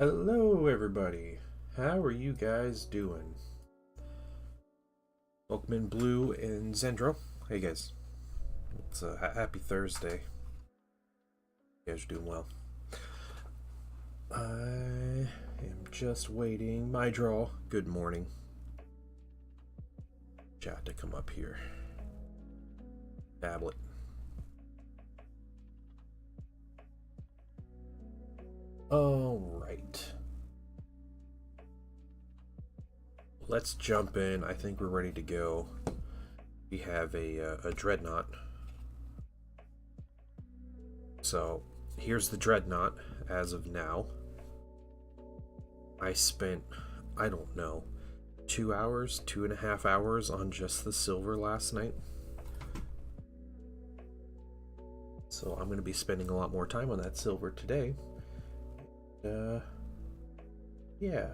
Hello, everybody. How are you guys doing? Welcome in Blue and Zendro. Hey, guys. It's a happy Thursday. You guys are doing well. I am just waiting my draw. Good morning. Chat to come up here. Tablet. All right. Let's jump in. I think we're ready to go. We have a Dreadnought. So here's the Dreadnought as of now. I spent, I don't know, 2 hours, 2.5 hours on just the silver last night. So I'm going to be spending a lot more time on that silver today. Yeah.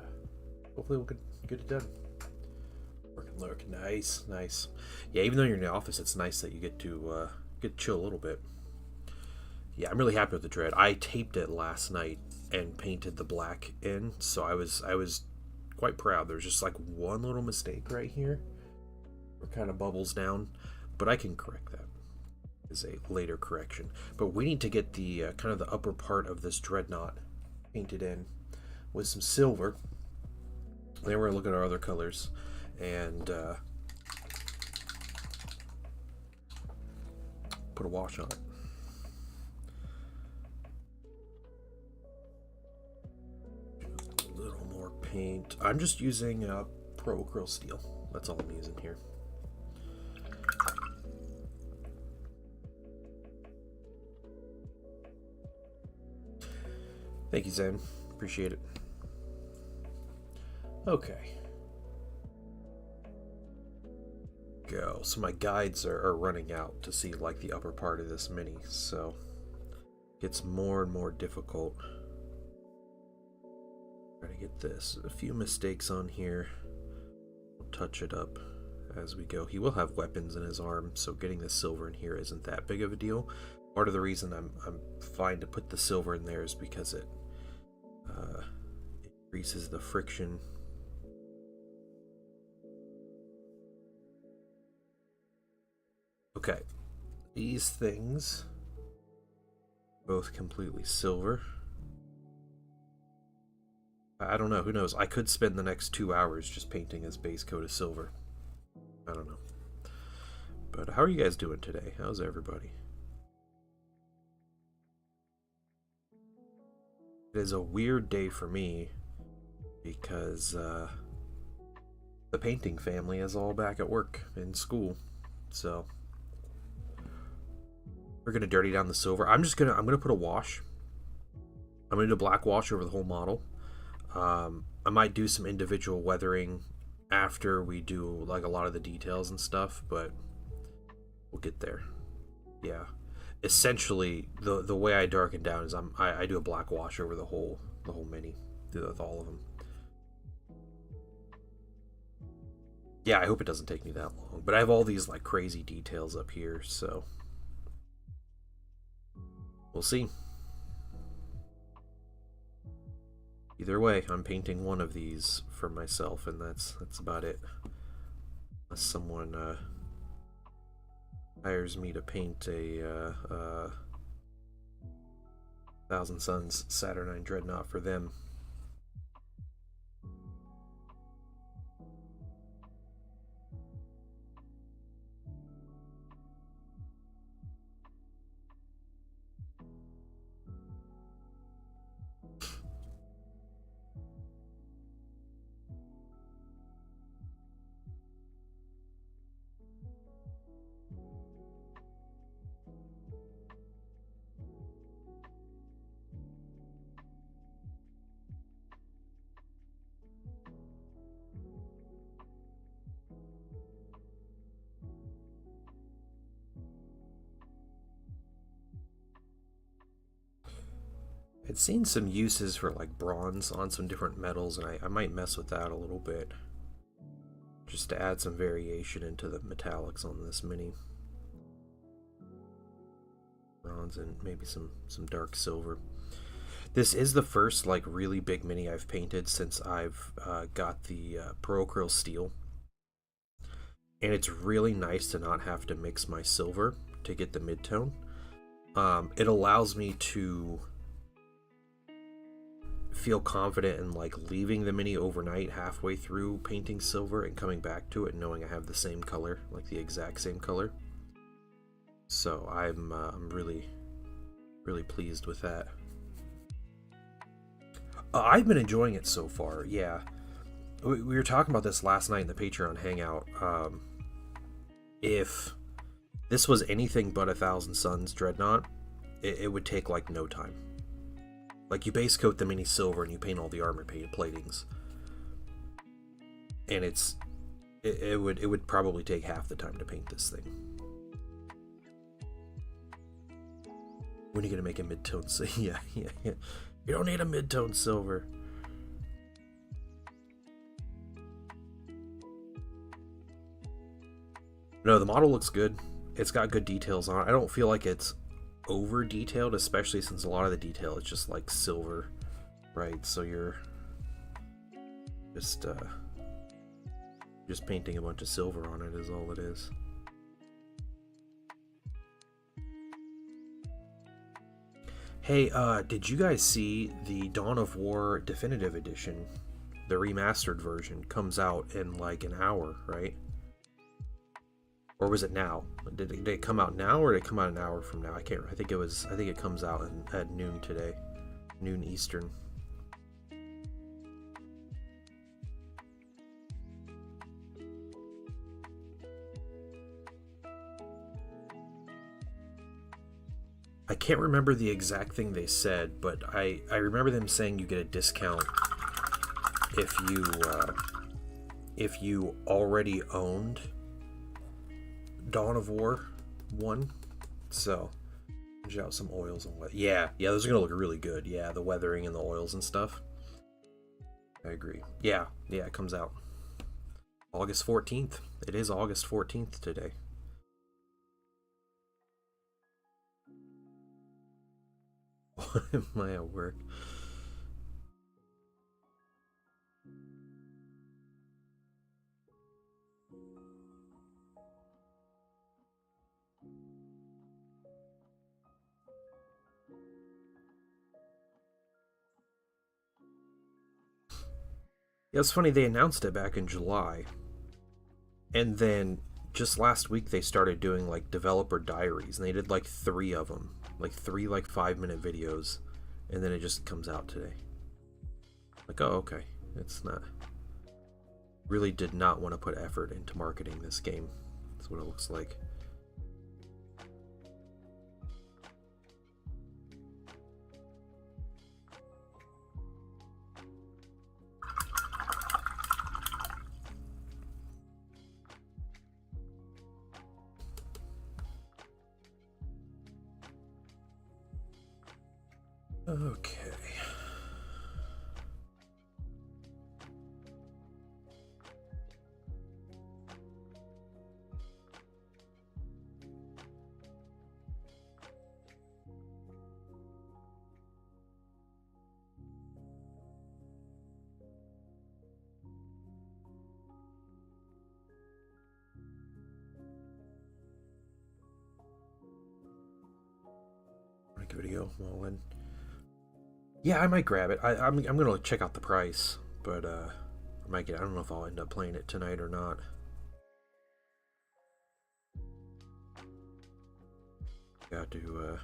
Hopefully we'll get it done. Look, nice. Yeah, even though you're in the office, it's nice that you get to chill a little bit. Yeah, I'm really happy with the Dread. I taped it last night and painted the black in, so I was quite proud. There's just like one little mistake right here, where it kind of bubbles down, but I can correct that. Is a later correction. But we need to get the kind of the upper part of this Dreadnought painted in with some silver. Then we're gonna look at our other colors and put a wash on it. A little more paint. I'm just using Pro Acryl Steel. That's all I'm using here. Thank you, Zen. Appreciate it. Okay. Go. So my guides are running out to see like the upper part of this mini, so it gets more and more difficult. Try to get this. A few mistakes on here. We'll touch it up as we go. He will have weapons in his arm, so getting the silver in here isn't that big of a deal. Part of the reason I'm fine to put the silver in there is because it increases the friction. Okay, these things both completely silver. I don't know, who knows? I could spend the next 2 hours just painting his base coat of silver. I don't know. But how are you guys doing today? How's everybody? It is a weird day for me because the painting family is all back at work in school. So we're gonna dirty down the silver. I'm gonna put a wash. I'm gonna do a black wash over the whole model. I might do some individual weathering after we do like a lot of the details and stuff, but we'll get there. Yeah, essentially the way I darken down is I do a black wash over the whole mini with all of them. Yeah, I hope it doesn't take me that long, but I have all these like crazy details up here, so we'll see. Either way, I'm painting one of these for myself, and that's about it. Unless someone hires me to paint a Thousand Suns Saturnine Dreadnought for them. I'd seen some uses for like bronze on some different metals, and I might mess with that a little bit. Just to add some variation into the metallics on this mini. Bronze and maybe some dark silver. This is the first like really big mini I've painted since I've got the Pro Steel, and it's really nice to not have to mix my silver to get the mid-tone. It allows me to feel confident in like leaving the mini overnight halfway through painting silver and coming back to it knowing I have the same color, like the exact same color. So I'm really pleased with that. I've been enjoying it so far. Yeah, we were talking about this last night in the Patreon hangout. If this was anything but 1,000 Suns Dreadnought, it would take like no time. Like, you base coat the mini silver and you paint all the armor platings, and it would probably take half the time to paint this thing. When are you gonna make a mid-tone? Yeah. You don't need a mid-tone silver. No, the model looks good. It's got good details on it. I don't feel like it's over detailed, especially since a lot of the detail is just like silver, right? So you're just painting a bunch of silver on it is all it is. Hey, did you guys see the Dawn of War Definitive Edition? The remastered version comes out in like an hour, right? Or was it now? Did it come out now, or did it come out an hour from now? I can't. I think it comes out at noon today, noon Eastern. I can't remember the exact thing they said, but I remember them saying you get a discount if you already owned Dawn of War 1. So change out some oils and what. Yeah, those are gonna look really good. Yeah, the weathering and the oils and stuff. I agree. Yeah, it comes out August 14th. It is August 14th today. Why am I at work? Yeah, it's funny, they announced it back in July, and then just last week they started doing like developer diaries, and they did like 3 of them, like 3 like 5-minute videos, and then it just comes out today. Like, oh, okay. It's not really did not want to put effort into marketing this game. That's what it looks like. Okay. Video all in. Yeah, I might grab it. I'm gonna check out the price, but I might get. I don't know if I'll end up playing it tonight or not. Got to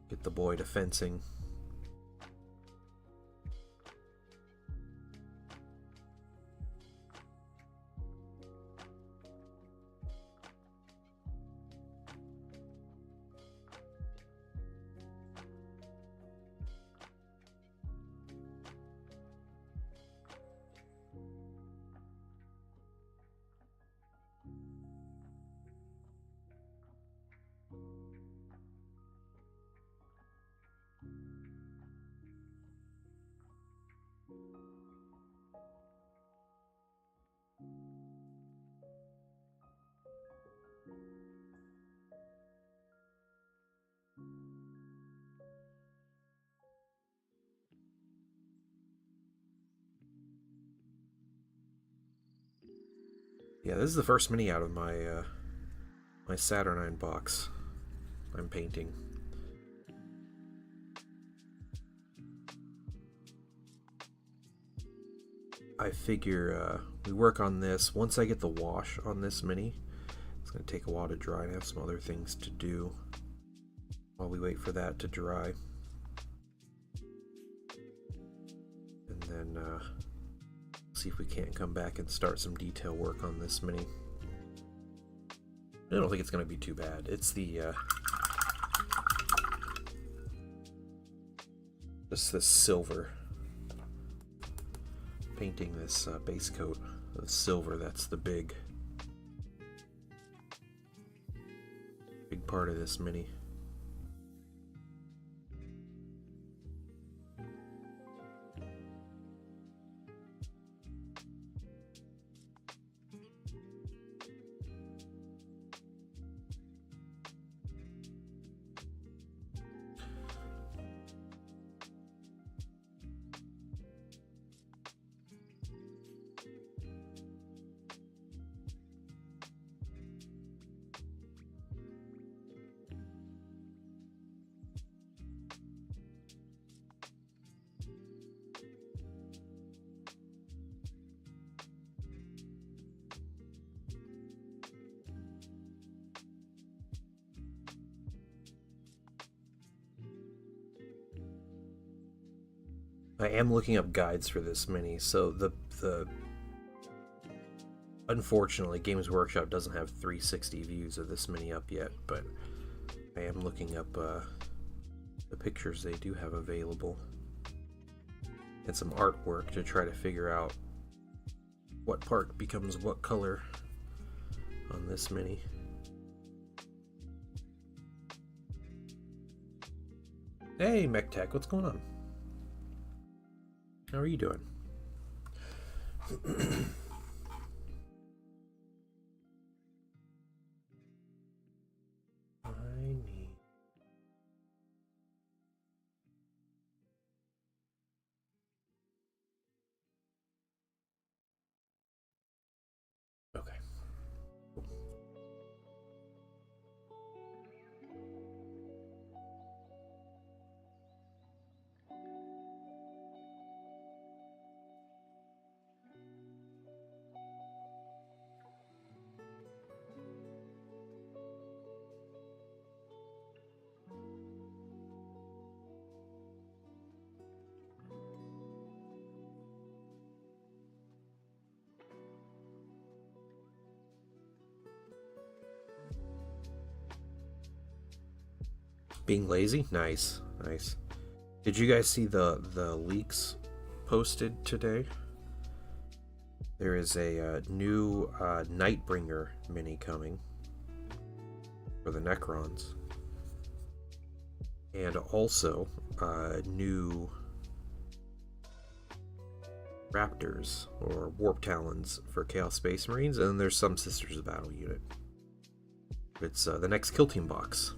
get the boy to fencing. Yeah, this is the first mini out of my my Saturnine box I'm painting. I figure we work on this. Once I get the wash on this mini, it's going to take a while to dry and have some other things to do while we wait for that to dry. And then see if we can't come back and start some detail work on this mini. I don't think it's going to be too bad. It's the just this silver. Painting this base coat of silver, that's the big part of this mini. I am looking up guides for this mini, so the unfortunately Games Workshop doesn't have 360 views of this mini up yet, but I am looking up the pictures they do have available and some artwork to try to figure out what part becomes what color on this mini. Hey MechTech, what's going on? How are you doing? Okay. Being lazy? Nice, nice. Did you guys see the leaks posted today? There is a new Nightbringer mini coming for the Necrons. And also new Raptors, or Warp Talons for Chaos Space Marines, and then there's some Sisters of Battle unit. It's the next Kill Team box.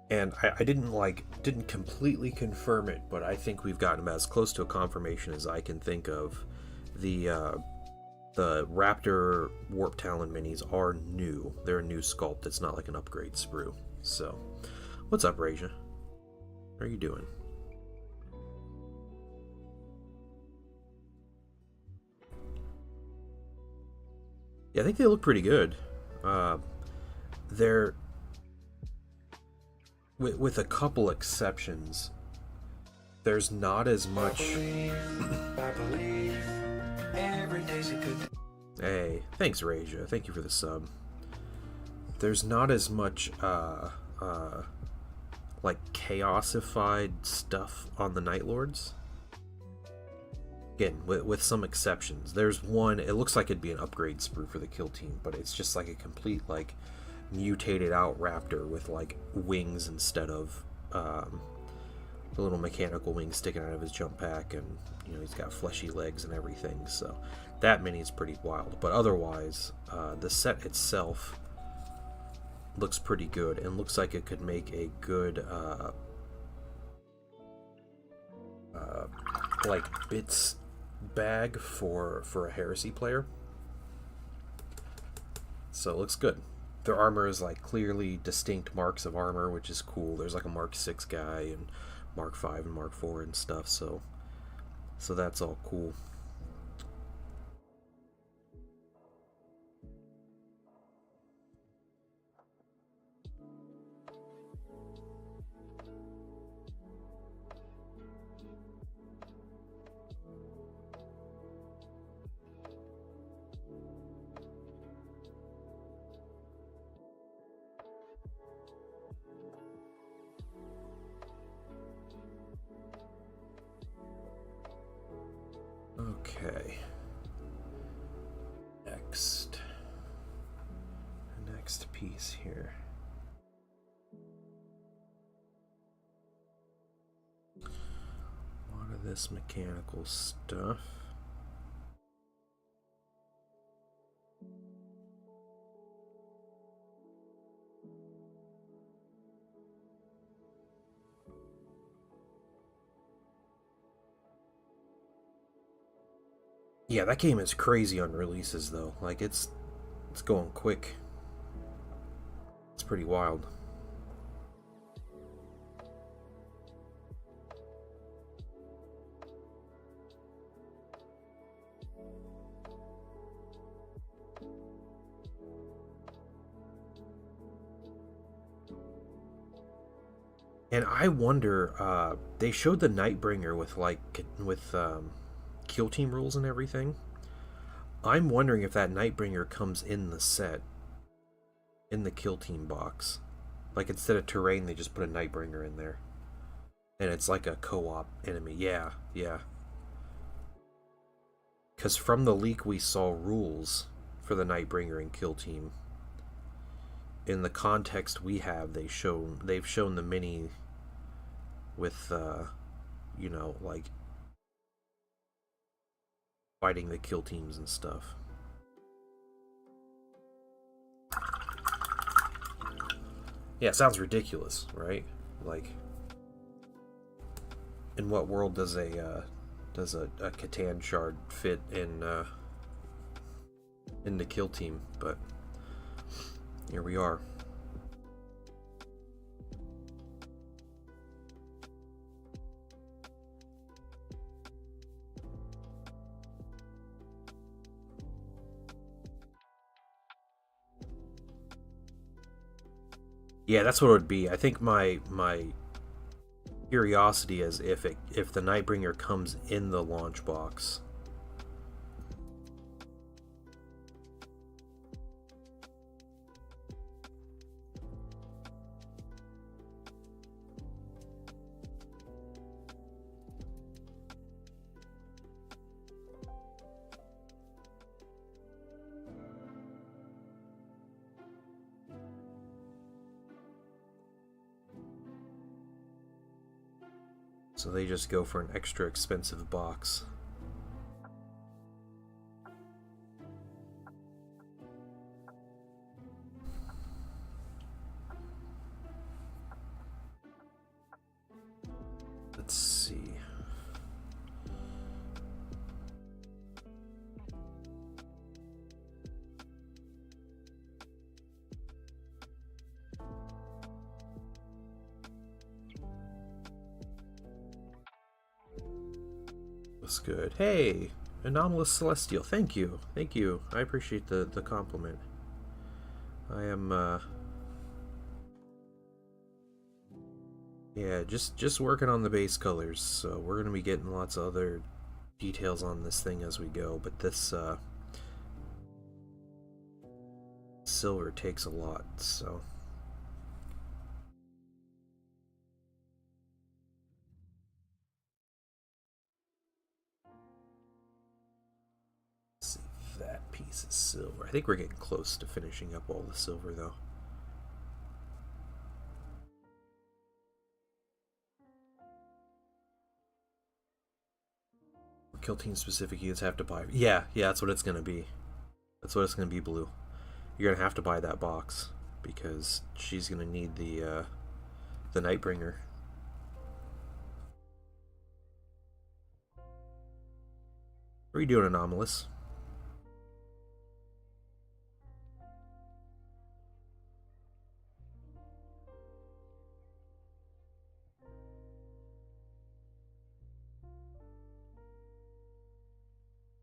And I didn't completely confirm it, but I think we've gotten as close to a confirmation as I can think of. The Raptor Warp Talon minis are new. They're a new sculpt. It's not like an upgrade sprue. So, what's up, Raja? How are you doing? Yeah, I think they look pretty good. They're with a couple exceptions. There's not as much. Hey, thanks, Raja. Thank you for the sub. There's not as much like chaosified stuff on the Night Lords. Again, with some exceptions. There's one. It looks like it'd be an upgrade sprue for the kill team, but it's just like a complete like mutated out raptor with like wings instead of the little mechanical wings sticking out of his jump pack, and you know he's got fleshy legs and everything. So that mini is pretty wild. But otherwise, the set itself looks pretty good and looks like it could make a good like bits bag for a heresy player. So it looks good. Their armor is like clearly distinct marks of armor, which is cool. There's like a Mark 6 guy and Mark 5 and Mark 4 and stuff, so that's all cool. Okay. Next piece here. A lot of this mechanical stuff. Yeah, that game is crazy on releases though. Like it's going quick. It's pretty wild. And I wonder, they showed the Nightbringer with kill team rules and everything. I'm wondering if that Nightbringer comes in the set, in the kill team box. Like instead of terrain, they just put a Nightbringer in there, and it's like a co-op enemy. Yeah, yeah. Because from the leak we saw rules for the Nightbringer and kill team. In the context we have, they've shown the mini with, you know, like fighting the kill teams and stuff. Yeah, it sounds ridiculous, right? Like, in what world does a Catan shard fit in the kill team? But here we are. Yeah, that's what it would be. I think my curiosity is if the Nightbringer comes in the launch box. So they just go for an extra expensive box. Let's see. That's good. Hey, Anomalous Celestial, thank you. Thank you. I appreciate the compliment. I am, yeah, just working on the base colors, so we're gonna be getting lots of other details on this thing as we go, but this, silver takes a lot, so... Piece of silver. I think we're getting close to finishing up all the silver though. Kill team specific units have to buy. Yeah, that's what it's gonna be. That's what it's gonna be, Blue. You're gonna have to buy that box because she's gonna need the Nightbringer. What are you doing, Anomalous?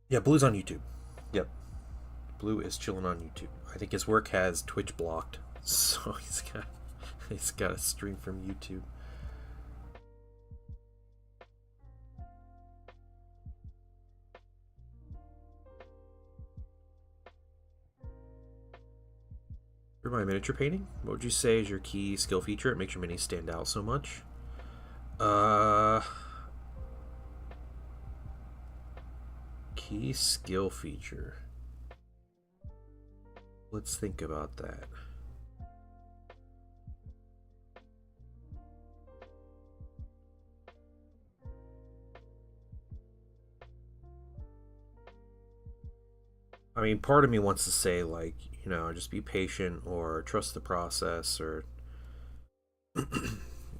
Yeah, Blue's on YouTube. Yep. Blue is chilling on YouTube. I think his work has Twitch blocked, so he's got a stream from YouTube. For my miniature painting, what would you say is your key skill feature? It makes your minis stand out so much. Key skill feature. Let's think about that. I mean, part of me wants to say, like, you know, just be patient or trust the process or,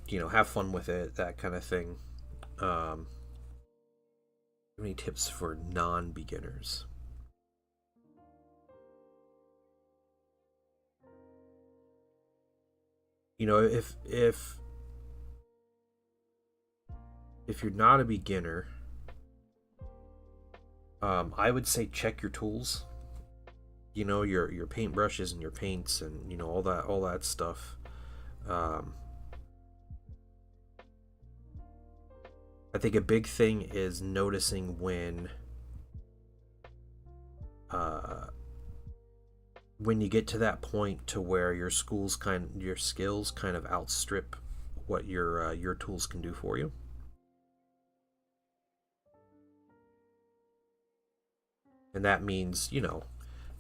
you know, have fun with it, that kind of thing. Any tips for non-beginners? You know, if you're not a beginner, I would say check your tools. You know, your paintbrushes and your paints and, you know, all that stuff. I think a big thing is noticing when you get to that point to where your skills kind of outstrip what your tools can do for you. And that means, you know,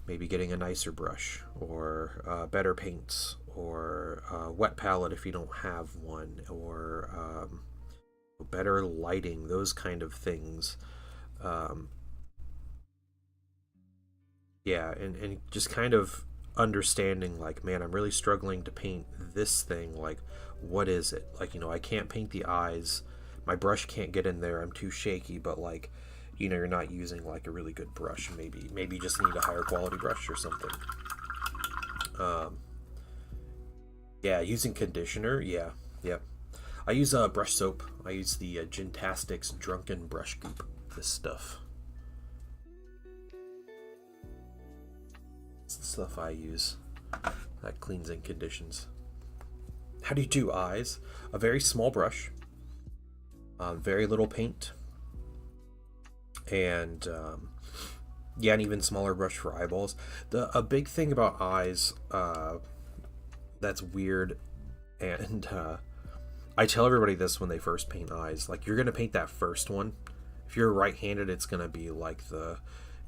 maybe getting a nicer brush or better paints or wet palette if you don't have one, or better lighting, those kind of things. Yeah, and just kind of understanding, like, man, I'm really struggling to paint this thing. Like, what is it? Like, you know, I can't paint the eyes. My brush can't get in there. I'm too shaky, but, like, you know, you're not using like a really good brush. Maybe you just need a higher quality brush or something. Yeah, using conditioner. Yeah, yep. I use brush soap. I use the Gymtastics Drunken Brush Goop. This stuff. It's the stuff I use. That cleans and conditions. How do you do eyes? A very small brush. Very little paint. And yeah, an even smaller brush for eyeballs. A big thing about eyes that's weird, and I tell everybody this when they first paint eyes. Like, you're gonna paint that first one. If you're right-handed, it's gonna be like the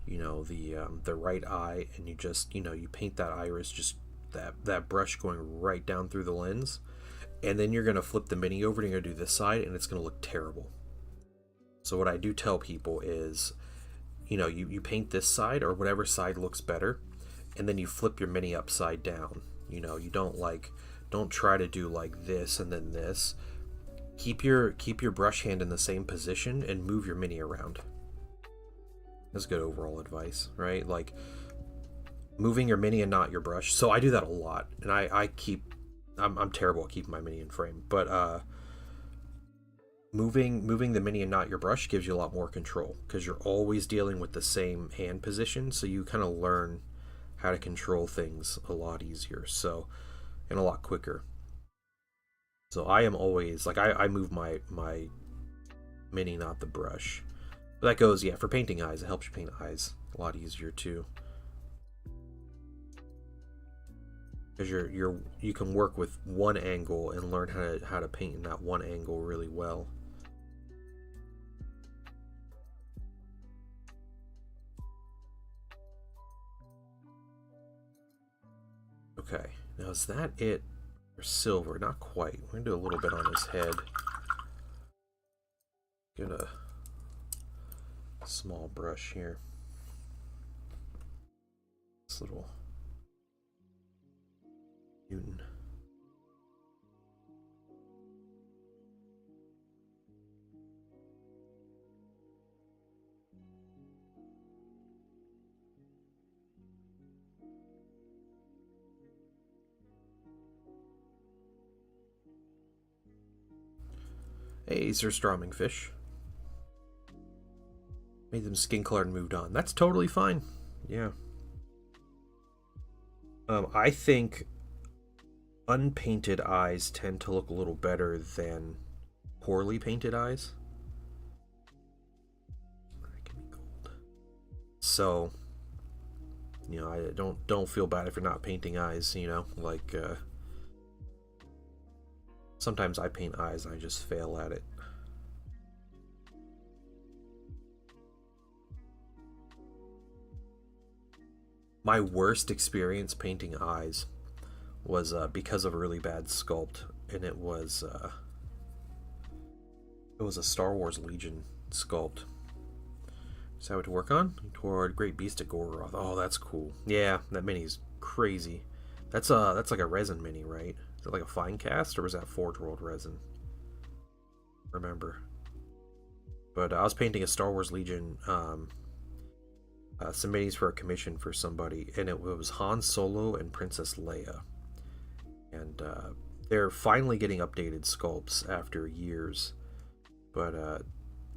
right eye, and you paint that iris, just that brush going right down through the lens, and then you're gonna flip the mini over and you're gonna do this side, and it's gonna look terrible. So what I do tell people is, you paint this side or whatever side looks better, and then you flip your mini upside down. You don't try to do like this and then this. Keep your brush hand in the same position and move your mini around. That's good overall advice, right? Like, moving your mini and not your brush. So I do that a lot, and I'm terrible at keeping my mini in frame, but moving the mini and not your brush gives you a lot more control, because you're always dealing with the same hand position, so you kind of learn how to control things a lot easier, so, and a lot quicker. So I am always like, I move my mini, not the brush. But that goes, yeah, for painting eyes. It helps you paint eyes a lot easier too, because you can work with one angle and learn how to paint in that one angle really well. Okay, now is that it for silver? Not quite. We're gonna do a little bit on his head. Get a small brush here. This little Newton. Hey, Sir Stroming Fish. Made them skin color and moved on. That's totally fine. Yeah. I think unpainted eyes tend to look a little better than poorly painted eyes. Give me gold. So, you know, I don't feel bad if you're not painting eyes. You know, like sometimes I paint eyes and I just fail at it. My worst experience painting eyes was because of a really bad sculpt, and it was a Star Wars Legion sculpt. So I had to work on toward Great Beast of Goroth. Oh, that's cool. Yeah, that mini's crazy. That's like a resin mini, right? Is it like a fine cast or was that Forge World resin? Remember. But I was painting a Star Wars Legion. Some minis for a commission for somebody, and it was Han Solo and Princess Leia. And they're finally getting updated sculpts after years, but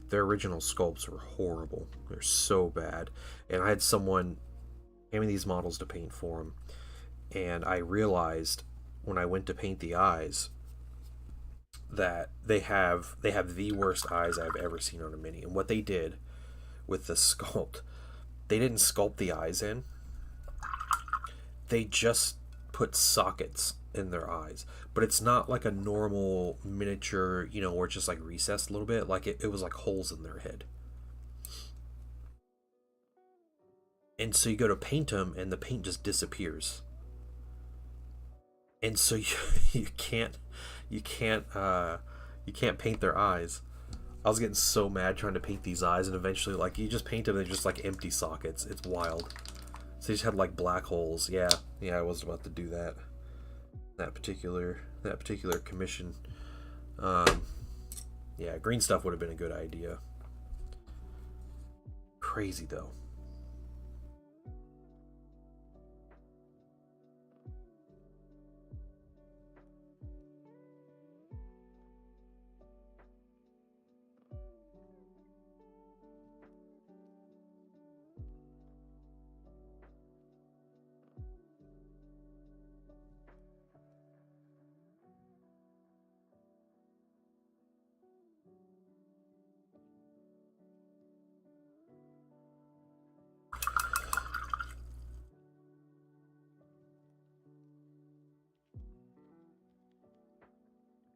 their original sculpts were horrible. They're so bad. And I had someone hand me these models to paint for them, and I realized when I went to paint the eyes that they have the worst eyes I've ever seen on a mini. And what they did with the sculpt, they didn't sculpt the eyes in. They just put sockets in their eyes. But it's not like a normal miniature, you know, where it's just like recessed a little bit. Like it was like holes in their head. And so you go to paint them and the paint just disappears. And so you can't paint their eyes. I was getting so mad trying to paint these eyes, and eventually, like, you just paint them, they're just like empty sockets. It's wild. So they just had like black holes. Yeah, I was about to do that. That particular commission. Yeah, green stuff would have been a good idea. Crazy though.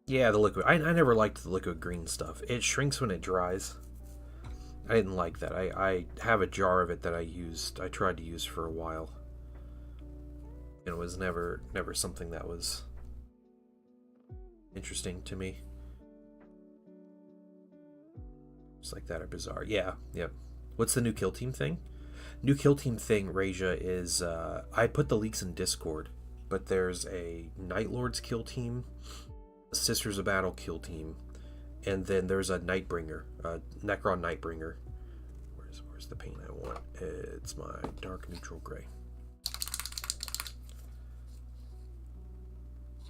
Yeah, the liquid. I never liked the liquid green stuff. It shrinks when it dries. I didn't like that. I have a jar of it that I tried to use for a while. And it was never something that was interesting to me. Just like that are bizarre. Yeah, yep. What's the new kill team thing? New kill team thing, Raja, is I put the leaks in Discord, but there's a Night Lord's kill team, a Sisters of Battle kill team, and then there's a Nightbringer, Necron Nightbringer. Where's the paint I want? It's my dark neutral gray.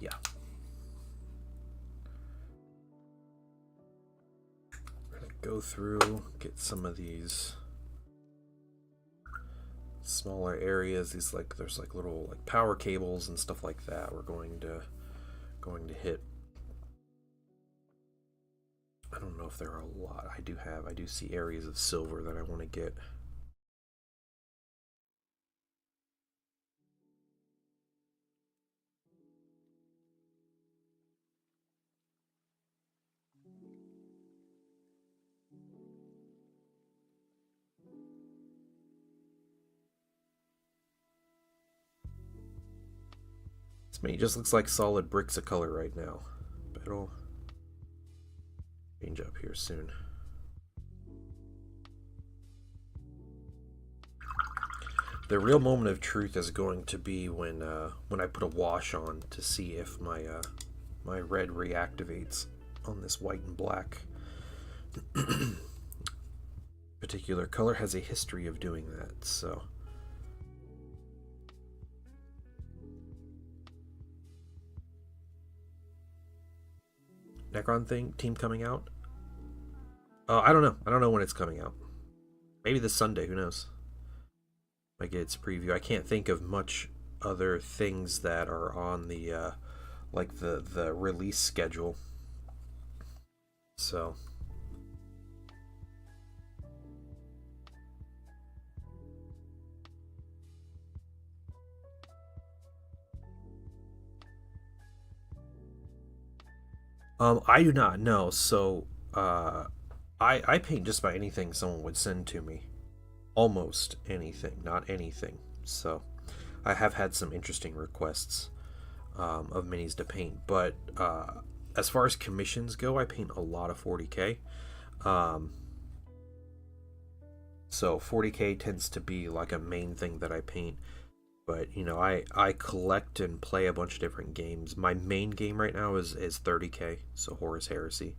Yeah. We're gonna go through, get some of these smaller areas. These there's like little like power cables and stuff like that. We're going to hit. I don't know if there are a lot. I do see areas of silver that I want to get. This mini just looks like solid bricks of color right now, but it'll change up here soon. The real moment of truth is going to be when I put a wash on to see if my my red reactivates on this white and black. Particular color has a history of doing that, so. Necron team coming out. I don't know. I don't know when it's coming out. Maybe this Sunday. Who knows? I get its preview. I can't think of much other things that are on the like the release schedule. So I do not know. So I paint just about anything someone would send to me. Almost anything, not anything. So I have had some interesting requests of minis to paint, but as far as commissions go, I paint a lot of 40k. Um, so 40k tends to be like a main thing that I paint. But you know, I collect and play a bunch of different games. My main game right now is 30k, so Horus Heresy.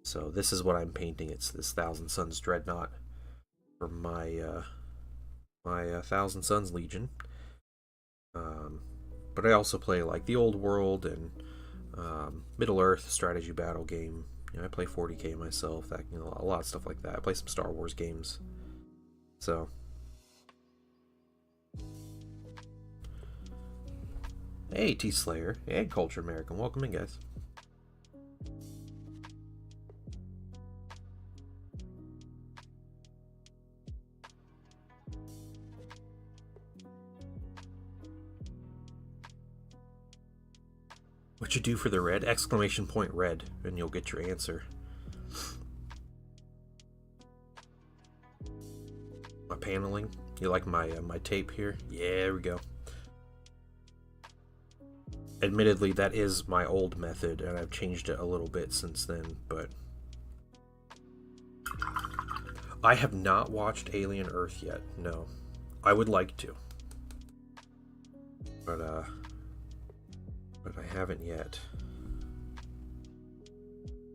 So this is what I'm painting. It's this Thousand Suns Dreadnought for my Thousand Suns Legion. Um, but I also play like the Old World and Middle Earth strategy battle game. You know, I play 40k myself. That, you know, a lot of stuff like that. I play some Star Wars games. So hey, T Slayer, hey, Culture American, welcome in, guys. What you do for the red? Exclamation point red, and you'll get your answer. My paneling. You like my my tape here? Yeah, there we go. Admittedly, that is my old method, and I've changed it a little bit since then, but I have not watched Alien Earth yet. No. I would like to. But I haven't yet.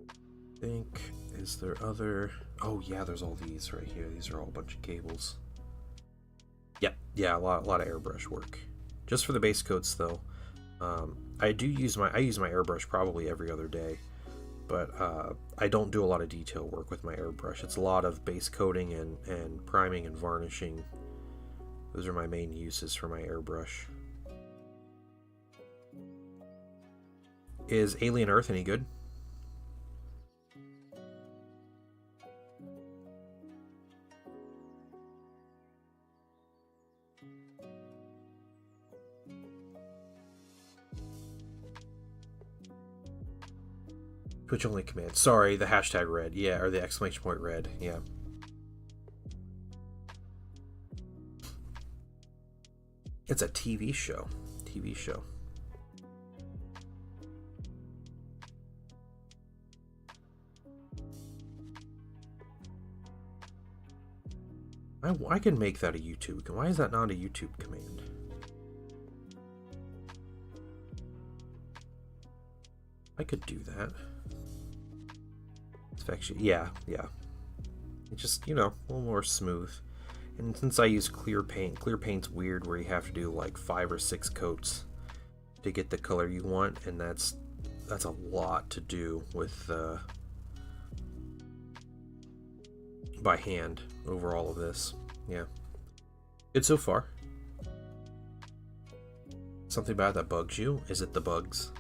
I think, is there other... Oh yeah, there's all these right here. These are all a bunch of cables. Yep, yeah, a lot of airbrush work. Just for the base coats, though. I use my airbrush probably every other day, but I don't do a lot of detail work with my airbrush. It's a lot of base coating and priming and varnishing. Those are my main uses for my airbrush. Is Alien Earth any good? Twitch only command. Sorry, the hashtag red. Yeah, or the exclamation point red. Yeah. It's a TV show. TV show. I can make that a YouTube. Why is that not a YouTube command? I could do that. It's actually, yeah. It's just, you know, a little more smooth. And since I use clear paint's weird where you have to do like 5 or 6 coats to get the color you want, and that's a lot to do with by hand over all of this. Yeah. Good so far. Something about that bugs you? Is it the bugs?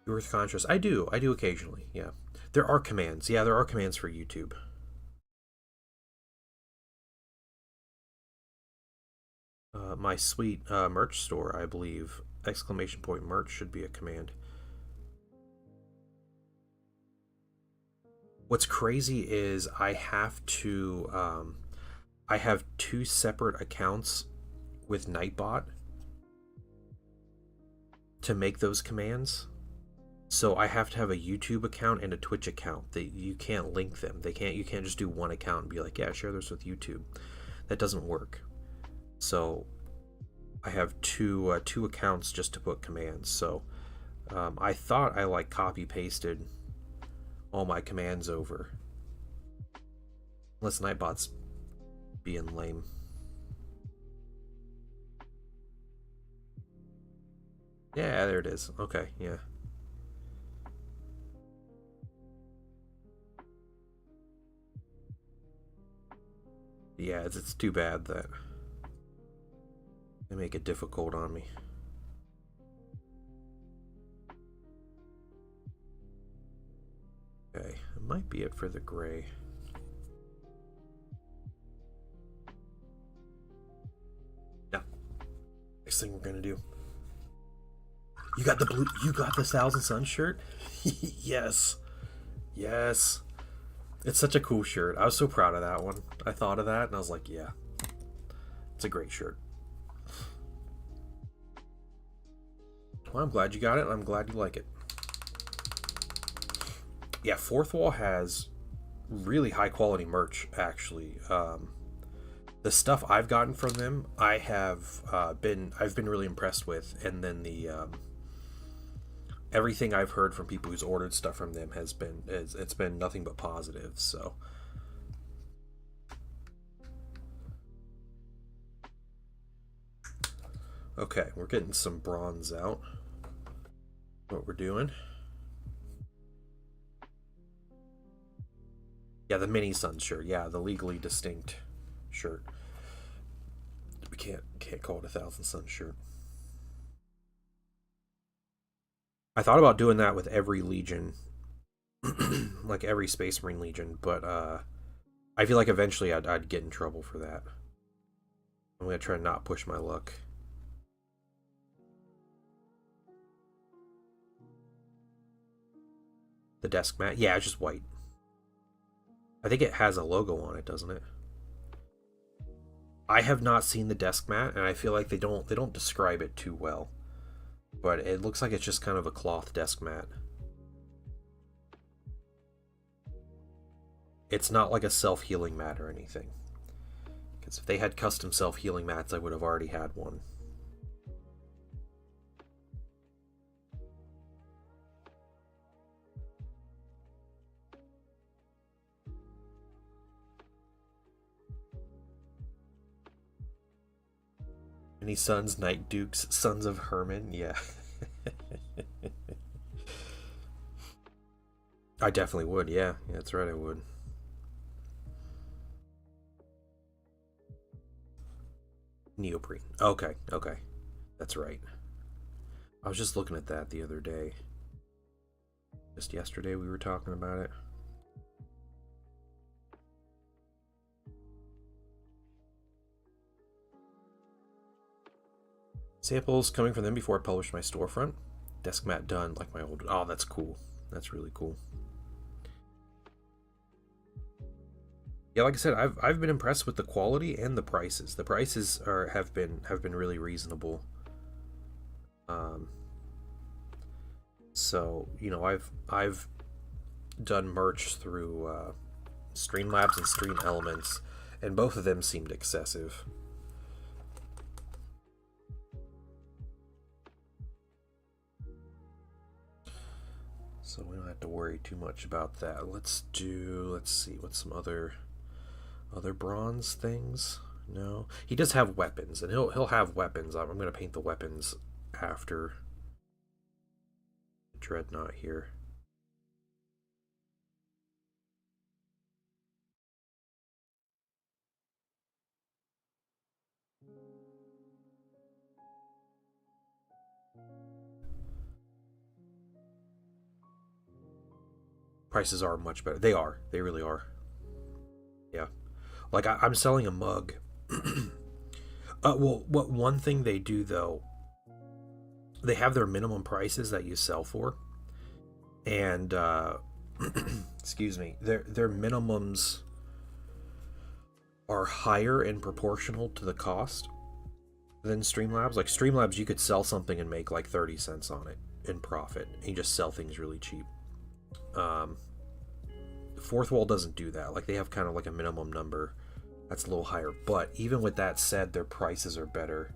Earth Contrast. I do occasionally, yeah. There are commands. Yeah, there are commands for YouTube. My sweet merch store, I believe. Exclamation point merch should be a command. What's crazy is I have 2 separate accounts with Nightbot to make those commands. So I have to have a YouTube account and a Twitch account. That you can't link them. You can't just do one account and be like, yeah, share this with YouTube. That doesn't work. So I have two accounts just to put commands. So I thought I like copy pasted all my commands over. Unless Nightbot's being lame. Yeah, there it is. Okay, yeah. Yeah, it's too bad that they make it difficult on me. Okay, it might be it for the gray. No. Next thing we're gonna do. You got the blue. You got the Thousand Suns shirt. Yes, yes. It's such a cool shirt. I was so proud of that one. I thought of that and I was like, yeah, it's a great shirt. Well, I'm glad you got it, and I'm glad you like it. Yeah, Fourth Wall has really high quality merch, actually. The stuff I've gotten from them, I've been really impressed with, and then the everything I've heard from people who's ordered stuff from them has been it's been nothing but positive. So okay, we're getting some bronze out. What we're doing? Yeah, the mini sun shirt. Yeah, the legally distinct shirt. We can't call it a Thousand Sun shirt. I thought about doing that with every Legion, like every Space Marine Legion, but I feel like eventually I'd get in trouble for that. I'm gonna try to not push my luck. The desk mat, yeah, it's just white. I think it has a logo on it, doesn't it? I have not seen the desk mat, and I feel like they don't describe it too well. But it looks like it's just kind of a cloth desk mat. It's not like a self-healing mat or anything. Because if they had custom self-healing mats, I would have already had one. Any sons? Night Dukes, Sons of Herman? Yeah. I definitely would, yeah. Yeah, that's right, I would. Neoprene. Okay, okay. That's right. I was just looking at that the other day. Just yesterday we were talking about it. Samples coming from them before I published my storefront. Desk mat done like my old. Oh, that's cool. That's really cool. Yeah, like I said, I've been impressed with the quality and the prices. The prices have been really reasonable. So you know, I've done merch through Streamlabs and Stream Elements, and both of them seemed excessive. So we don't have to worry too much about that. Let's see, what's some other bronze things? No, he does have weapons, and he'll have weapons. I'm gonna paint the weapons after Dreadnought here. Prices are much better. They are. They really are. Yeah. Like I'm selling a mug. Well, what one thing they do though, they have their minimum prices that you sell for, and excuse me, their minimums are higher and proportional to the cost than Streamlabs. Like Streamlabs, you could sell something and make like 30 cents on it in profit, and you just sell things really cheap. Fourth Wall doesn't do that. Like they have kind of like a minimum number that's a little higher, but even with that said, their prices are better.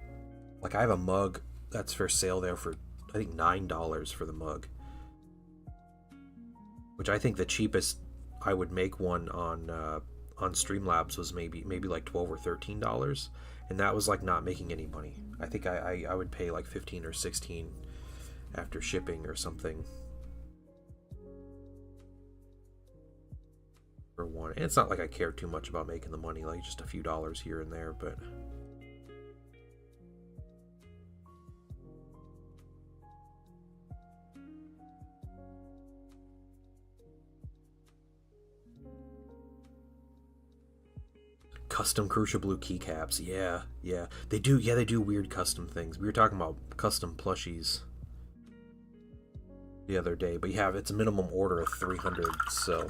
Like I have a mug that's for sale there for I think $9 for the mug, which I think the cheapest I would make one on Streamlabs was maybe like $12 or $13, and that was like not making any money. I think I would pay like 15 or 16 after shipping or something for one. And it's not like I care too much about making the money, like just a few dollars here and there, but custom Crucial Blue keycaps. Yeah, yeah. They do, yeah, they do weird custom things. We were talking about custom plushies the other day, but yeah, it's a minimum order of 300, so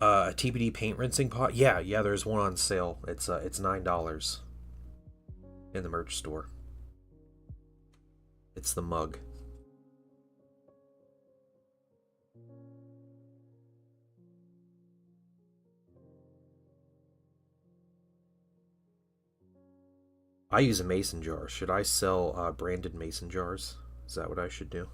a TBD paint rinsing pot. Yeah, yeah, there's one on sale. It's $9 in the merch store. It's the mug. I use a mason jar. Should I sell branded mason jars? Is that what I should do?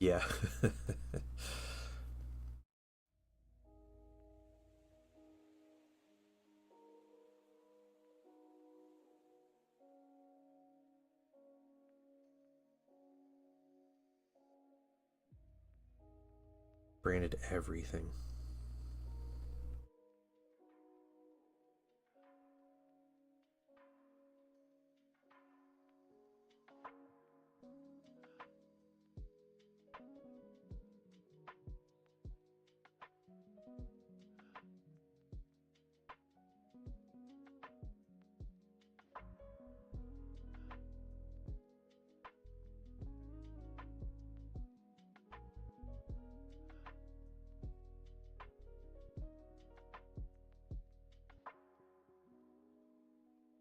Yeah. Branded everything.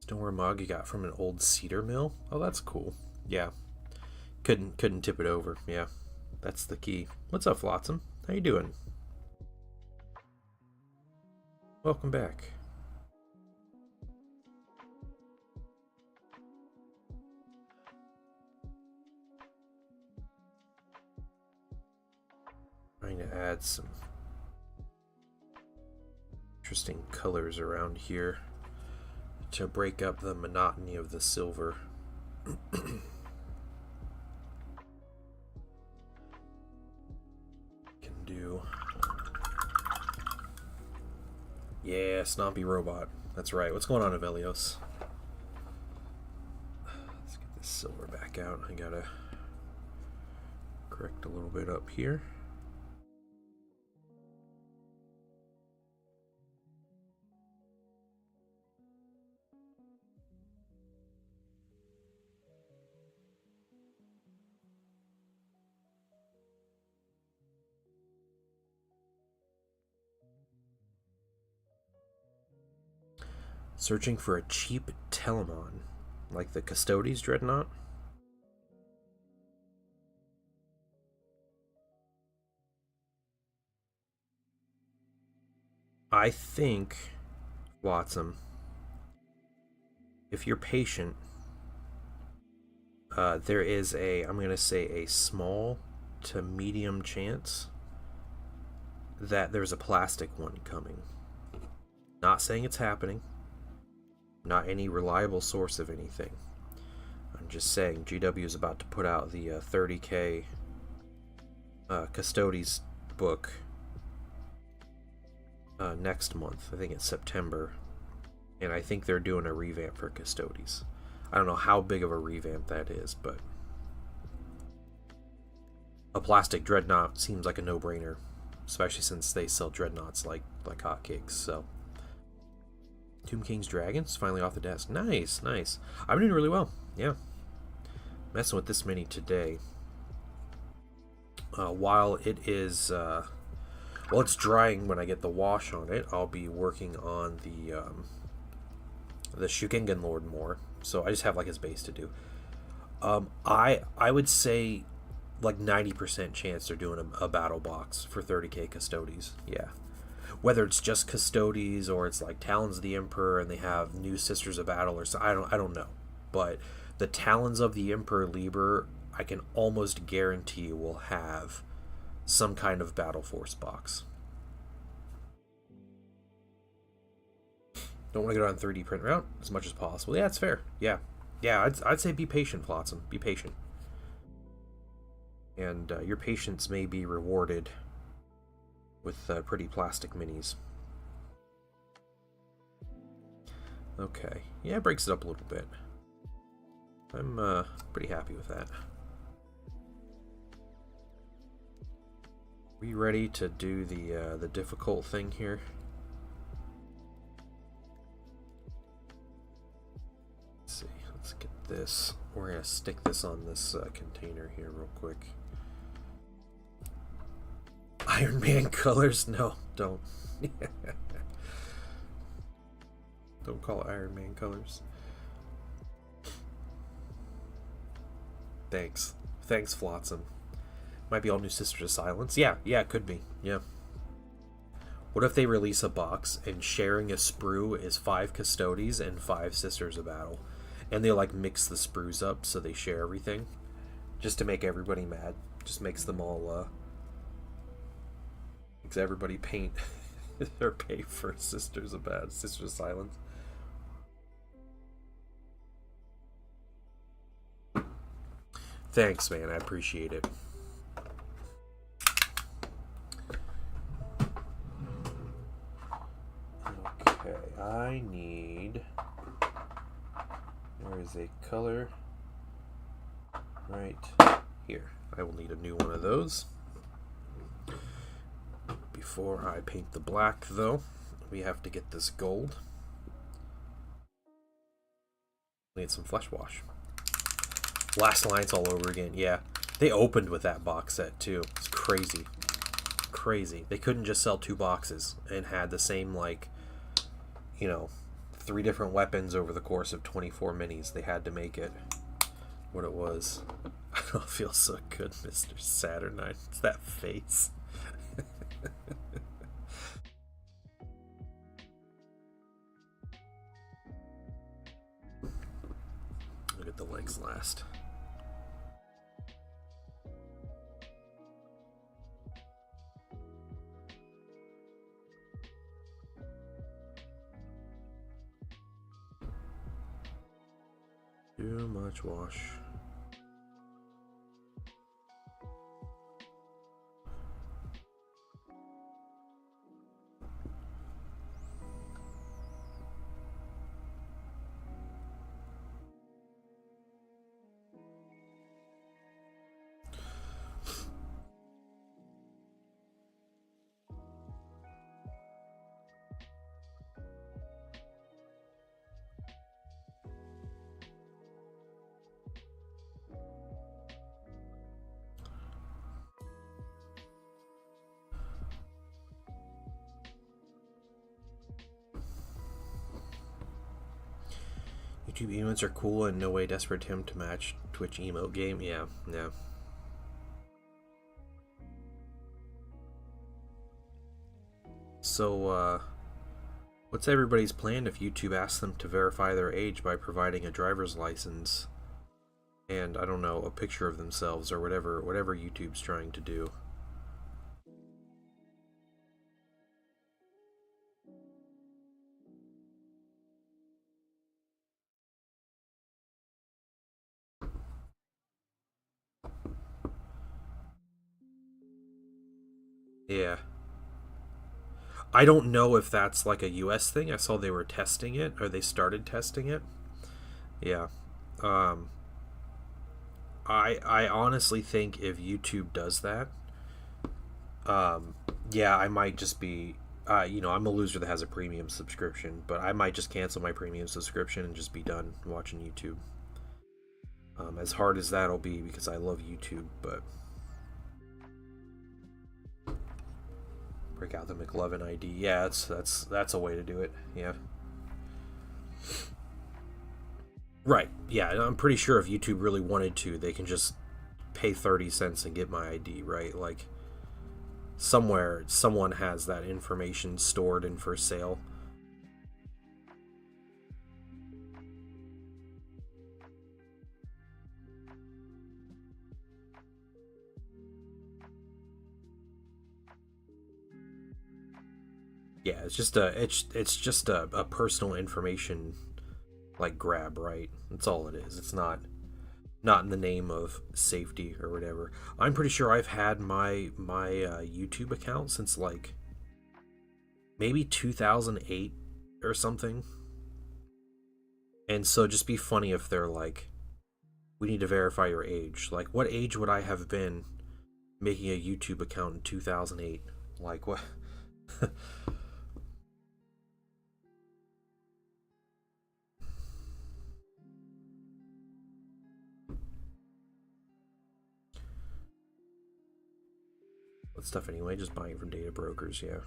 Stoneware mug you got from an old cedar mill. Oh, that's cool. Yeah, couldn't tip it over. Yeah, that's the key. What's up, Flotsam? How you doing? Welcome back. Trying to add some interesting colors around here to break up the monotony of the silver. Can do. Yeah, Snompy Robot. That's right. What's going on, Avelios? Let's get this silver back out. I gotta correct a little bit up here. Searching for a cheap Telemon, like the Custodes Dreadnought. I think, Watson, if you're patient, there is I'm going to say a small to medium chance that there's a plastic one coming. Not saying it's happening. Not any reliable source of anything. I'm just saying GW is about to put out the 30K Custodes book next month. I think it's September. And I think they're doing a revamp for Custodes. I don't know how big of a revamp that is, but a plastic Dreadnought seems like a no-brainer, especially since they sell Dreadnoughts like hotcakes. So Tomb King's Dragons finally off the desk. Nice, nice. I'm doing really well. Yeah, messing with this mini today. While it is well, it's drying when I get the wash on it, I'll be working on the Shugengen Lord more. So I just have like his base to do. I would say like 90% chance they're doing a battle box for 30k Custodes. Yeah. Whether it's just Custodes or it's like Talons of the Emperor and they have new Sisters of Battle or so, I don't know. But the Talons of the Emperor Liber, I can almost guarantee will have some kind of Battle Force box. Don't want to go down 3D print route as much as possible. Yeah, it's fair. Yeah. Yeah, I'd say be patient, Flotsam. Be patient. And your patience may be rewarded with pretty plastic minis. Okay. Yeah, it breaks it up a little bit. I'm pretty happy with that. We ready to do the difficult thing here? Let's see. Let's get this. We're gonna stick this on this container here real quick. Iron Man colors? No, don't. Don't call it Iron Man colors. Thanks. Thanks, Flotsam. Might be all new Sisters of Silence. Yeah, it could be. Yeah. What if they release a box and sharing a sprue is 5 Custodes and 5 Sisters of Battle? And they like mix the sprues up so they share everything? Just to make everybody mad. Just makes them all, makes everybody paint or pay for Sisters of Silence. Thanks, man. I appreciate it. Okay, I need... There is a color right here. I will need a new one of those. Before I paint the black, though, we have to get this gold. We need some flesh wash. Last Alliance all over again. Yeah, they opened with that box set too. It's crazy. Crazy. They couldn't just sell 2 boxes and had the same, like, you know, 3 different weapons over the course of 24 minis. They had to make it what it was. I don't feel so good, Mr. Saturnine. It's that face. Look at the legs last. Too much wash. YouTube emotes are cool and no way desperate attempt to match Twitch emote game. Yeah. So, what's everybody's plan if YouTube asks them to verify their age by providing a driver's license and, I don't know, a picture of themselves or whatever YouTube's trying to do? Yeah. I don't know if that's like a US thing. I saw they were testing it, or they started testing it. Yeah. I honestly think if YouTube does that, yeah, I might just be, you know, I'm a loser that has a premium subscription, but I might just cancel my premium subscription and just be done watching YouTube. As hard as that'll be because I love YouTube, but... Break out the McLovin ID. Yeah, that's a way to do it. Yeah. Right. Yeah, I'm pretty sure if YouTube really wanted to, they can just pay 30 cents and get my ID, right? Like, somewhere, someone has that information stored and for sale. Yeah, it's just a personal information like grab, right? That's all it is. It's not in the name of safety or whatever. I'm pretty sure I've had my YouTube account since like maybe 2008 or something. And so just be funny if they're like, we need to verify your age. Like, what age would I have been making a YouTube account in 2008? Like, what? What stuff anyway? Just buying from data brokers, yeah.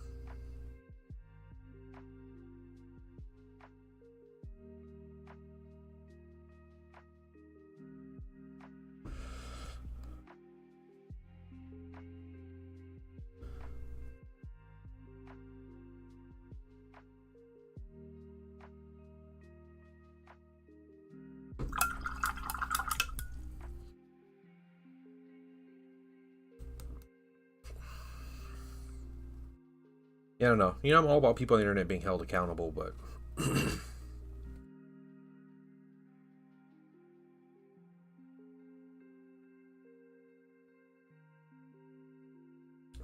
Yeah, I don't know. I'm all about people on the internet being held accountable, but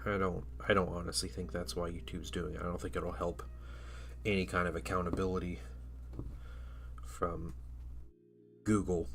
I don't honestly think that's why YouTube's doing it. I don't think it'll help any kind of accountability from Google.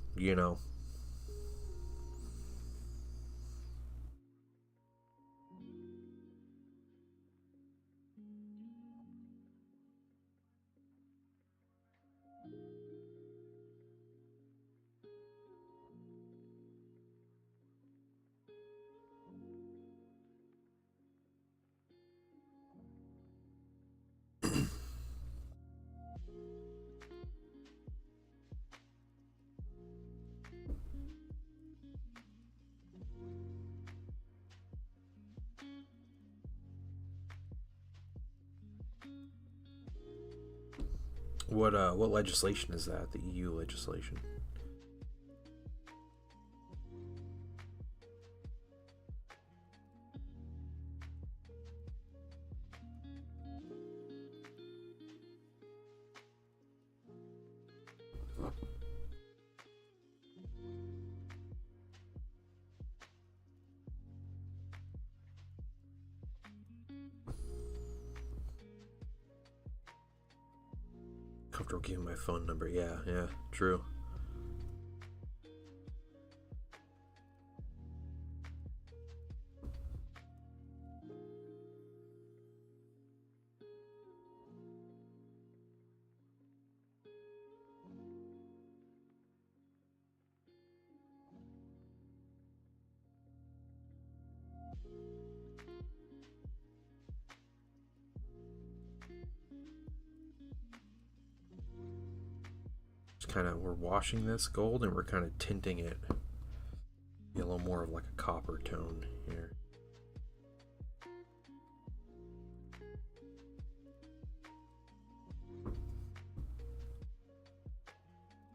What legislation is that? The EU legislation. Comfortable giving my phone number. Yeah, true. We're washing this gold and we're kind of tinting it a little more of like a copper tone here.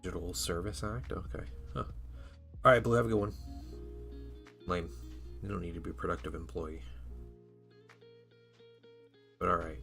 Digital Service Act? Okay. Huh. Alright, Blue, have a good one. Lame. You don't need to be a productive employee. But alright.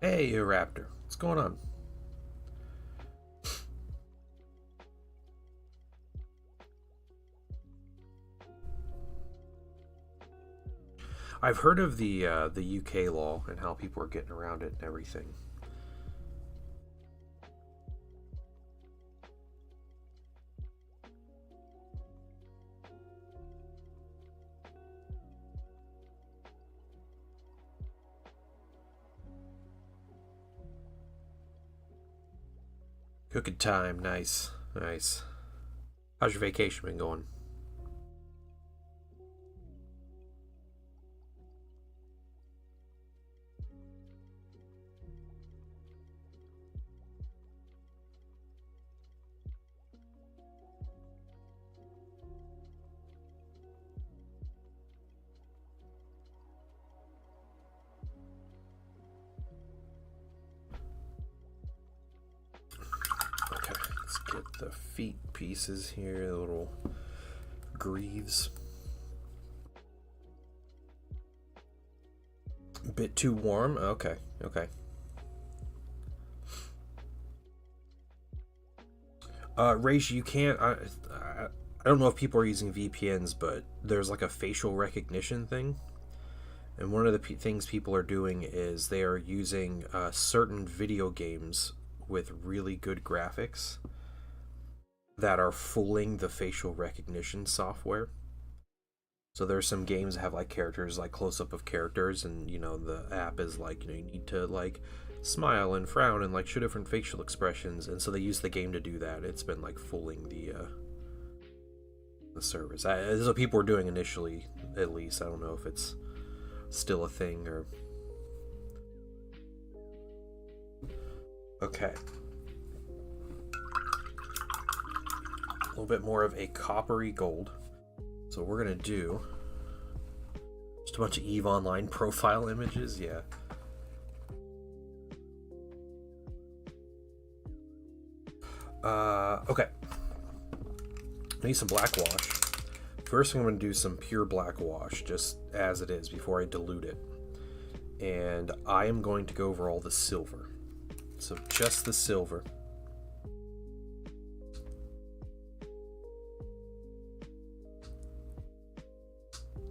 Hey, you Raptor. What's going on? I've heard of the UK law and how people are getting around it and everything. Cooking time, nice, nice. How's your vacation been going? Okay, let's get the feet pieces here, the little greaves. A bit too warm? Okay, okay. Raish, you can't. I don't know if people are using VPNs, but there's like a facial recognition thing. And one of the things people are doing is they are using certain video games with really good graphics that are fooling the facial recognition software. So there's some games that have like characters, like close up of characters, and the app is like you need to like smile and frown and like show different facial expressions, and so they use the game to do that. It's been like fooling the service. This is what people were doing initially, at least. I don't know if it's still a thing or. Okay. A little bit more of a coppery gold. So we're gonna do just a bunch of EVE Online profile images, yeah. Okay. I need some black wash. First I'm gonna do some pure black wash, just as it is, before I dilute it. And I am going to go over all the silver. So just the silver.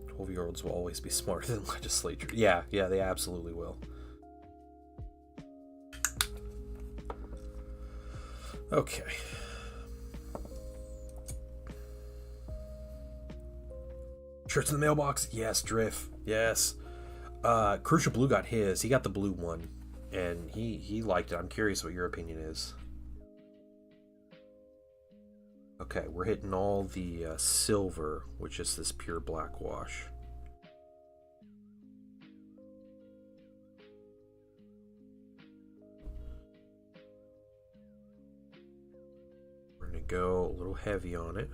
12-year-olds will always be smarter than legislature. Yeah, they absolutely will. Okay. Shirts in the mailbox? Yes, Drift. Yes. Crucial Blue got his. He got the blue one. And he liked it. I'm curious what your opinion is. Okay, we're hitting all the silver, which is this pure black wash. We're going to go a little heavy on it.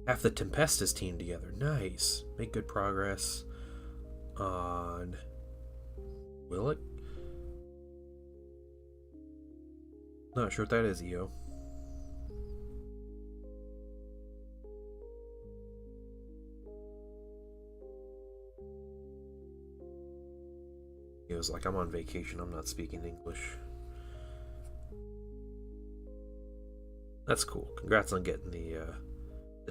Half the Tempestus team together. Nice. Make good progress on Willock. Not sure what that is, EO. He was like, I'm on vacation, I'm not speaking English. That's cool. Congrats on getting the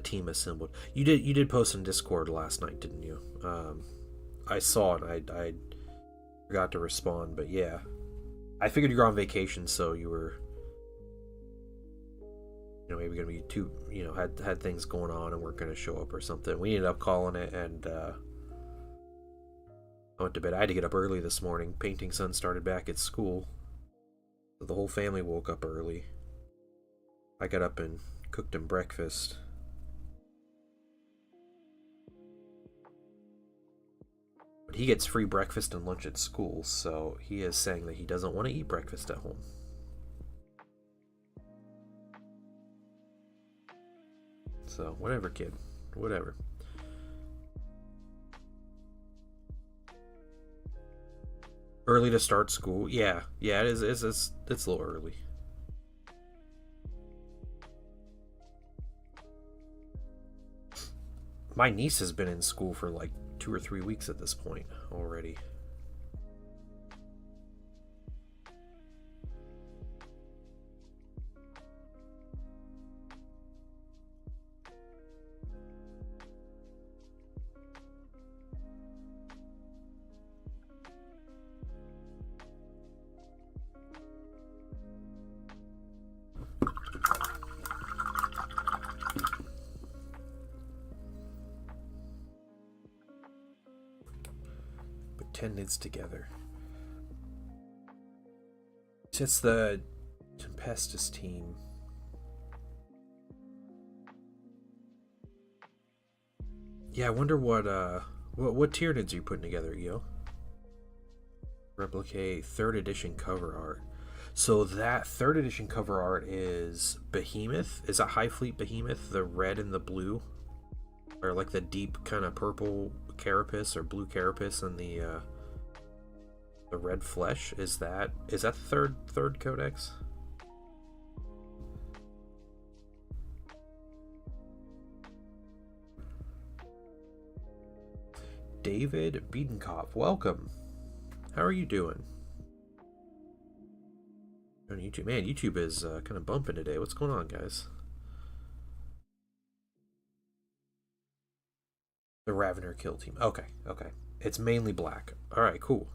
team assembled. You did post in Discord last night, didn't you? I saw it. I forgot to respond, but yeah, I figured you were on vacation, so you were, maybe gonna be too, had things going on and weren't gonna show up or something. We ended up calling it, and I went to bed. I had to get up early this morning. Painting son started back at school, so the whole family woke up early. I got up and cooked him breakfast. But he gets free breakfast and lunch at school, so he is saying that he doesn't want to eat breakfast at home. So, whatever, kid. Whatever. Early to start school. Yeah, it is. It's a little early. My niece has been in school for like 2 or 3 weeks at this point already. Attendance together. It's the Tempestus team. Yeah, I wonder what Tyranids are you putting together, Yo? Replicate 3rd edition cover art. So that 3rd edition cover art is Behemoth. Is that High Fleet Behemoth? The red and the blue, or like the deep kind of purple carapace or blue carapace and the red flesh. Is that the third codex? David Biedenkopf, welcome. How are you doing? On YouTube, man, YouTube is kind of bumping today. What's going on, guys? The Ravener kill team. Okay. It's mainly black. All right, cool.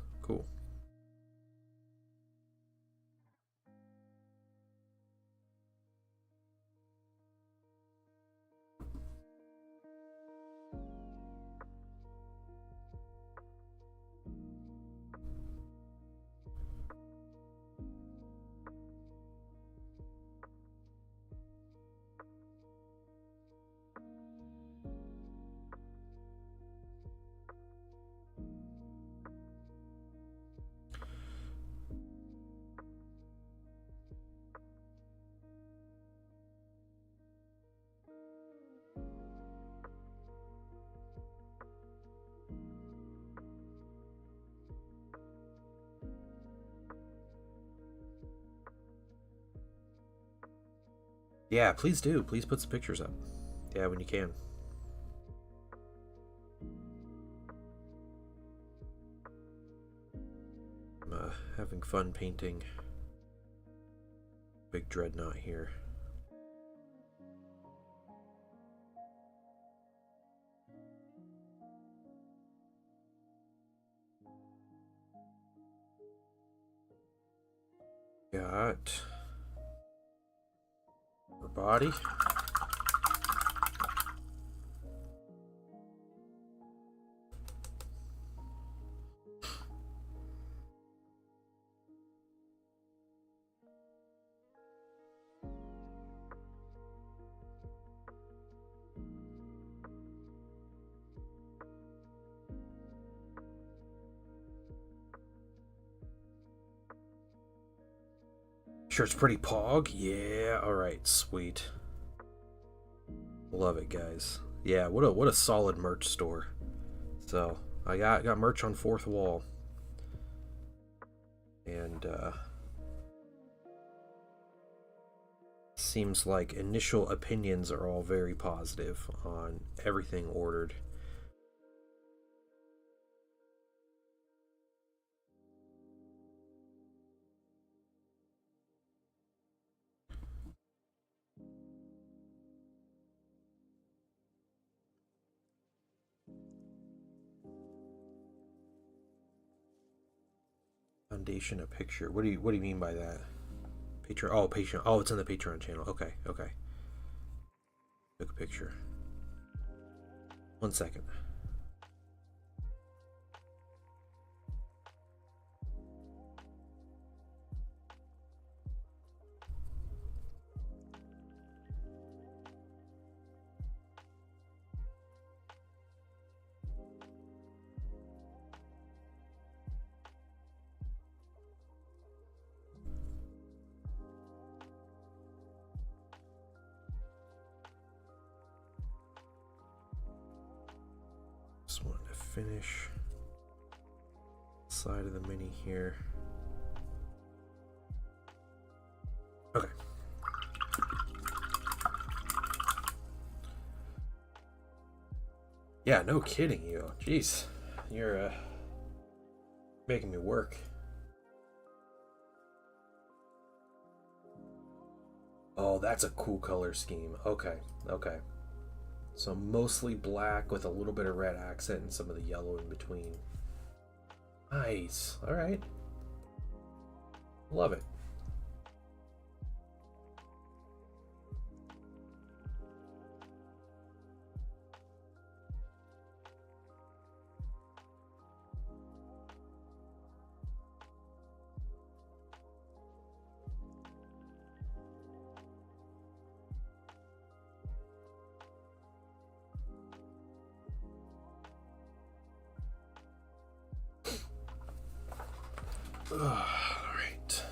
Yeah, please do. Please put some pictures up. Yeah, when you can. I'm having fun painting big Dreadnought here. Got her body. Sure, it's pretty pog. Yeah, alright, sweet. Love it, guys. Yeah, what a solid merch store. So I got merch on 4th wall. And seems like initial opinions are all very positive on everything ordered. Foundation, a picture. What do you mean by that? Patreon. Oh, Patreon. Oh, it's in the Patreon channel. Okay. Took a picture. 1 second. finish side of the Mini here. Okay. Yeah, no kidding, you. Jeez, you're making me work. Oh, that's a cool color scheme. Okay, okay. So mostly black with a little bit of red accent and some of the yellow in between. Nice. All right. Love it. All right.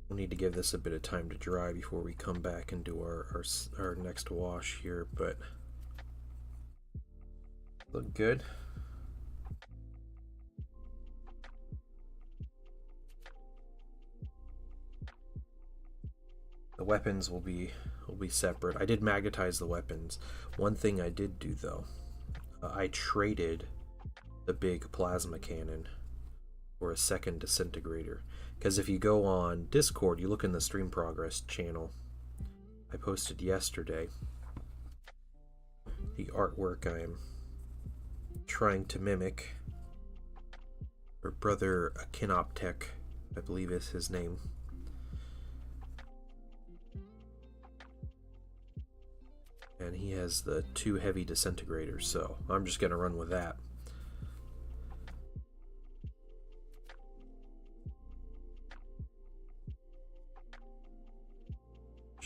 We'll need to give this a bit of time to dry before we come back and do our next wash here, but look good. The weapons will be separate. I did magnetize the weapons. One thing I did do though, I traded the big plasma cannon for a second disintegrator. Because if you go on Discord, you look in the stream progress channel I posted yesterday, the artwork I'm trying to mimic, or Brother Akinoptek, I believe is his name. And he has the 2 heavy disintegrators, so I'm just going to run with that.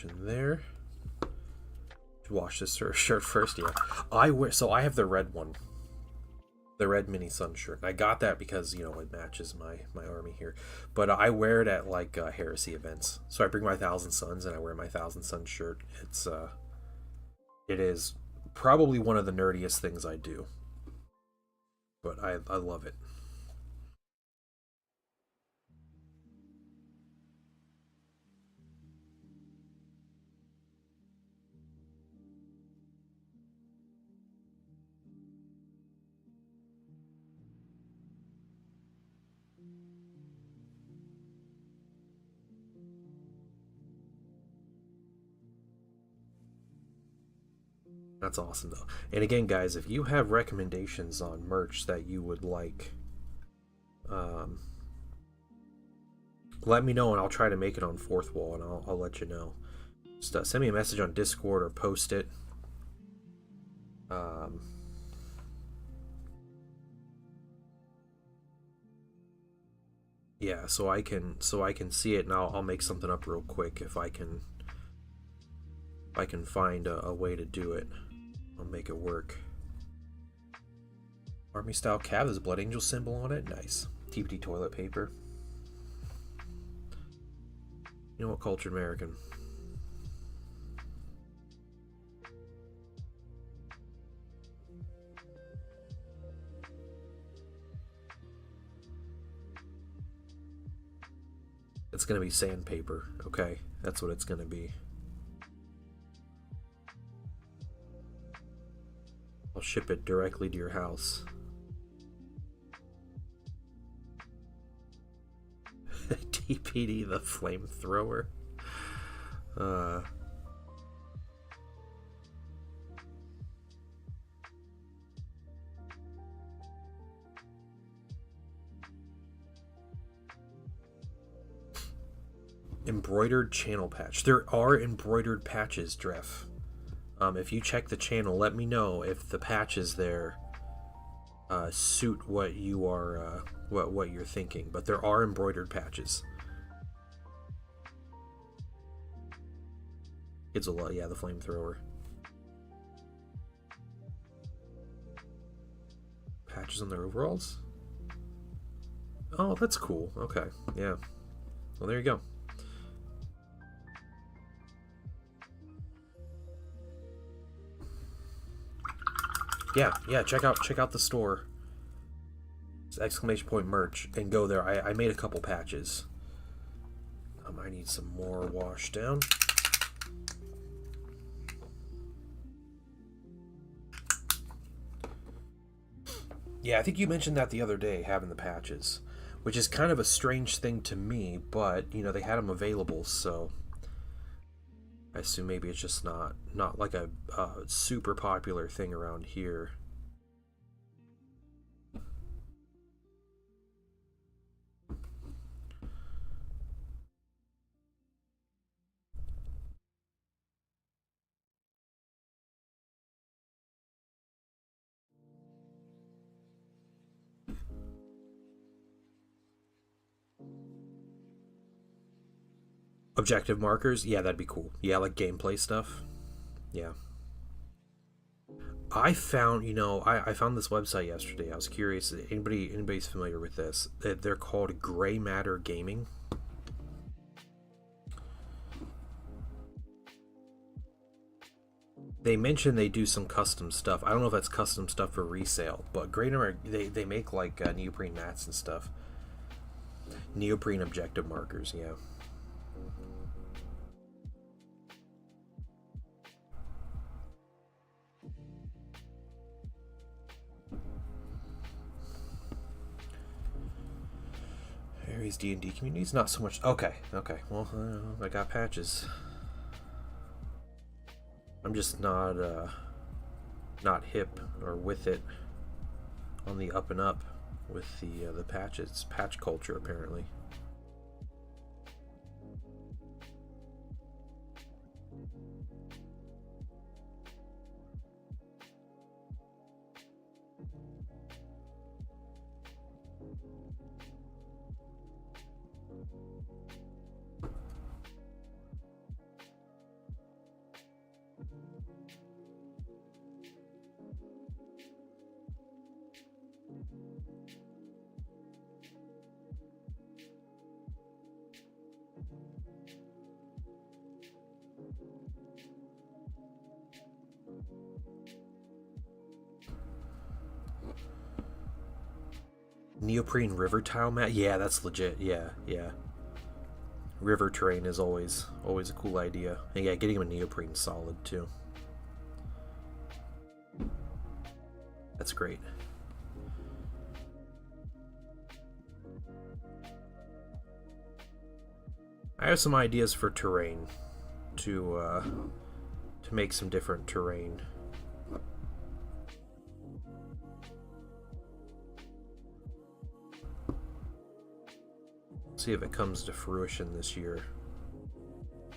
In there. Wash this shirt first, yeah. I have the red one. The red mini sun shirt. I got that because, you know, it matches my army here. But I wear it at like heresy events. So I bring my Thousand Suns and I wear my Thousand Suns shirt. It is probably one of the nerdiest things I do. But I love it. That's awesome though. And again, guys, if you have recommendations on merch that you would like, let me know and I'll try to make it on Fourth Wall, and I'll let you know. Just send me a message on Discord or post it. Yeah, so I can see it, and I'll make something up real quick if I can find a way to do it. I'll make it work. Army style cab, there's a Blood Angel symbol on it. Nice. TPT toilet paper. You know what, cultured American. It's gonna be sandpaper, okay? That's what it's gonna be. I'll ship it directly to your house. TPD the flamethrower. Embroidered channel patch. There are embroidered patches, Dref. If you check the channel, let me know if the patches there suit what you are, what you're thinking. But there are embroidered patches. Kids will love, yeah, the flamethrower. Patches on their overalls? Oh, that's cool. Okay, yeah. Well, there you go. Yeah, check out the store. It's exclamation point merch and go there. I made a couple patches. I need some more wash down. Yeah, I think you mentioned that the other day, having the patches, which is kind of a strange thing to me, but you know, they had them available, so I assume maybe it's just not like a super popular thing around here. Objective markers? Yeah, that'd be cool. Yeah, like gameplay stuff. Yeah. I found, I found this website yesterday. I was curious. Anybody's familiar with this? They're called Gray Matter Gaming. They mentioned they do some custom stuff. I don't know if that's custom stuff for resale, but Gray Matter, they make like neoprene mats and stuff. Neoprene objective markers, yeah. Aries D&D communities, not so much. Okay. Well, I got patches. I'm just not hip or with it on the up and up with the patches. Patch culture, apparently. Neoprene river tile mat? Yeah, that's legit. Yeah. River terrain is always a cool idea. And yeah, getting him a neoprene solid too. That's great. I have some ideas for terrain to make some different terrain. See if it comes to fruition this year.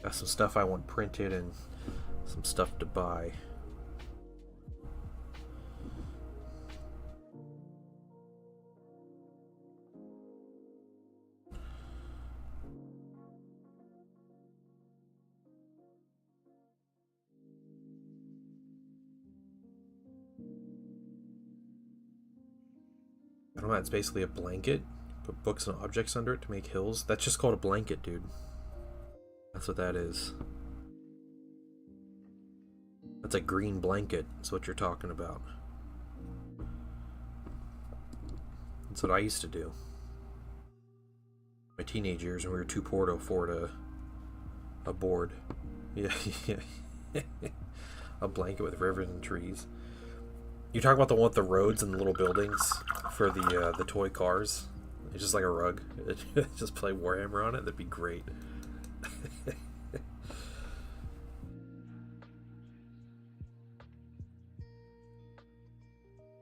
Got some stuff I want printed and some stuff to buy. I don't know, it's basically a blanket. Put books and objects under it to make hills. That's just called a blanket, dude. That's what that is. That's a green blanket. That's what you're talking about. That's what I used to do. My teenage years, when we were too poor to afford a board. Yeah. A blanket with rivers and trees. You talk about the one with the roads and the little buildings for the toy cars. It's just like a rug. Just play Warhammer on it. That'd be great.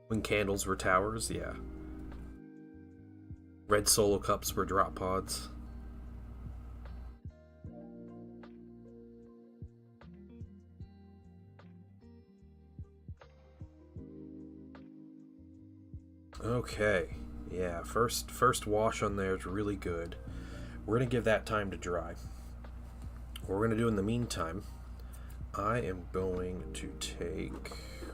When candles were towers, yeah. Red solo cups were drop pods. Okay. Yeah, first wash on there is really good. We're gonna give that time to dry. What we're gonna do in the meantime, I am going to take,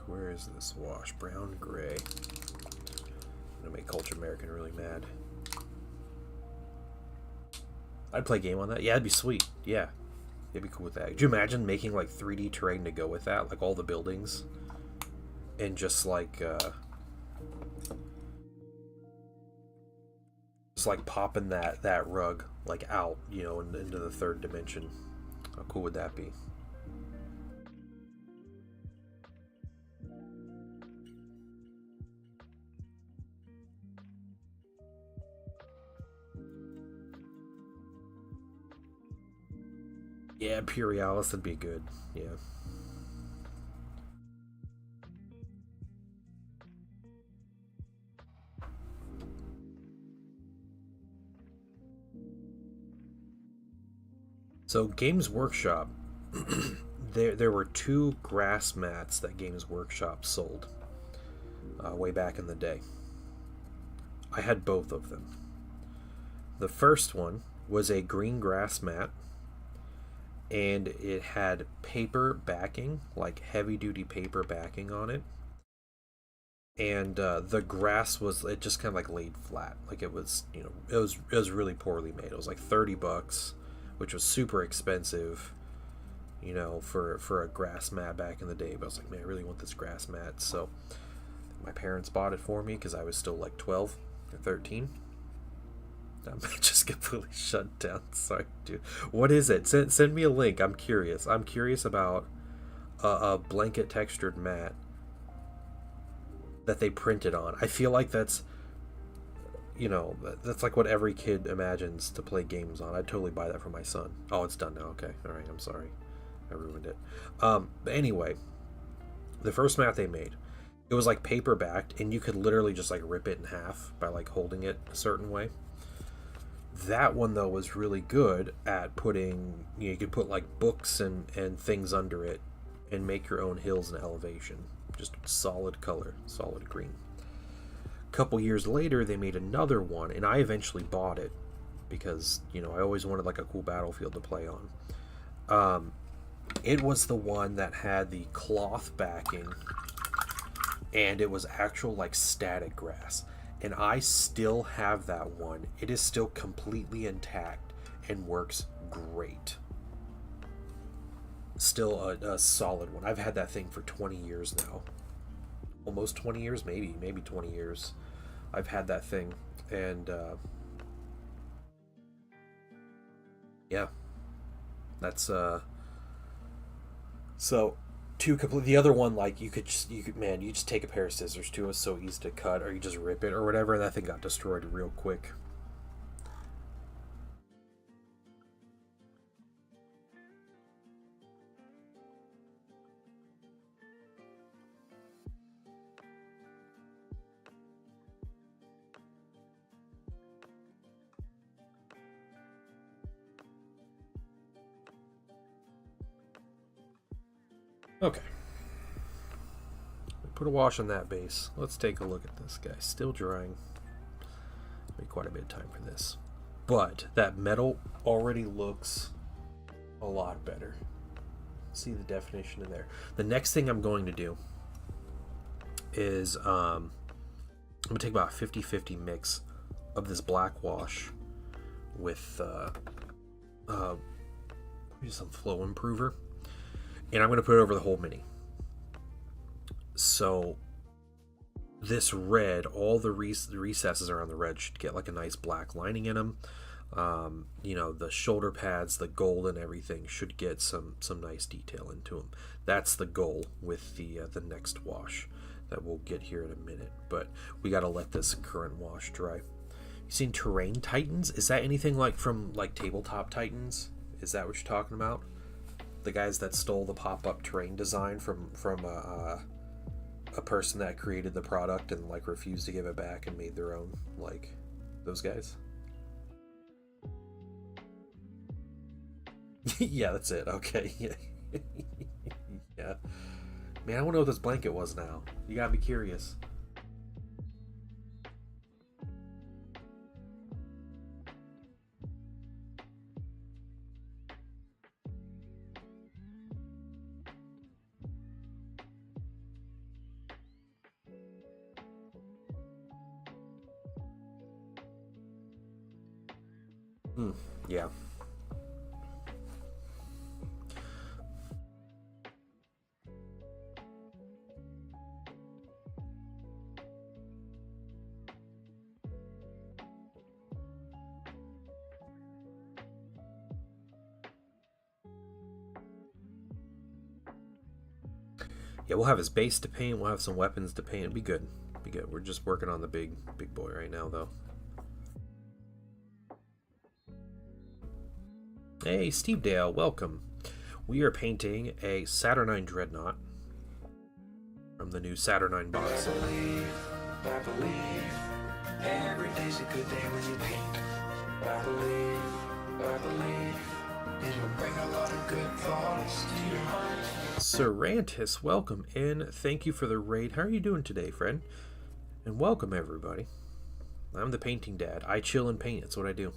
where is this wash? Brown, gray. I'm gonna make Culture American really mad. I'd play a game on that. Yeah, it'd be sweet. Yeah, it'd be cool with that. Could you imagine making like 3D terrain to go with that, like all the buildings, and just like popping that rug like out, you know, into the third dimension. How cool would that be? Yeah, Imperialis would be good. Yeah. So Games Workshop, there were two grass mats that Games Workshop sold way back in the day. I had both of them. The first one was a green grass mat, and it had paper backing, like heavy duty paper backing on it. And the grass was, it just kind of like laid flat, like it was, you know, it was really poorly made. It was like $30, which was super expensive, you know, for a grass mat back in the day. But I was like, man, I really want this grass mat. So my parents bought it for me because I was still like 12 or 13. I'm just completely shut down. Sorry, dude. What is it? Send me a link. I'm curious. I'm curious about a blanket textured mat that they printed on. I feel like that's, you know, that's like what every kid imagines to play games on. I'd totally buy that for my son. Oh, it's done now. Okay. All right. I'm sorry. I ruined it. But anyway, the first mat they made, it was like paper backed, and you could literally just like rip it in half by like holding it a certain way. That one though was really good at putting, you know, you could put like books and things under it and make your own hills and elevation. Just solid color, solid green. A couple years later they made another one, and I eventually bought it because, you know, I always wanted like a cool battlefield to play on. It was the one that had the cloth backing, and it was actual like static grass, and I still have that one. It is still completely intact and works great. Still a solid one. I've had that thing for 20 years now. Almost 20 years, maybe 20 years. I've had that thing, and yeah, that's so two complete. The other one, like you just take a pair of scissors to it, was so easy to cut, or you just rip it or whatever, and that thing got destroyed real quick. Okay, put a wash on that base. Let's take a look at this guy. Still drying. Maybe quite a bit of time for this, but that metal already looks a lot better. See the definition in there. The next thing I'm going to do is I'm gonna take about a 50-50 mix of this black wash with some flow improver, and I'm gonna put it over the whole mini. So this red, all the recesses around the red should get like a nice black lining in them. You know, the shoulder pads, the gold and everything should get some nice detail into them. That's the goal with the next wash that we'll get here in a minute. But we got to let this current wash dry. You seen Terrain Titans? Is that anything like from like Tabletop Titans? Is that what you're talking about? The guys that stole the pop-up terrain design from a person that created the product and like refused to give it back and made their own, like those guys. Yeah, that's it. Okay. Yeah. Yeah. Man, I want to know what this blanket was now. You gotta be curious. Yeah. Yeah, we'll have his base to paint. We'll have some weapons to paint. It'll be good. Be good. We're just working on the big boy right now, though. Hey, Steve Dale, welcome. We are painting a Saturnine Dreadnought from the new Saturnine box. I believe every day's a good day when you paint. I believe it'll bring a lot of good thoughts to your mind. Sarantis, welcome in. Thank you for the raid. How are you doing today, friend? And welcome, everybody. I'm the painting dad. I chill and paint. That's what I do.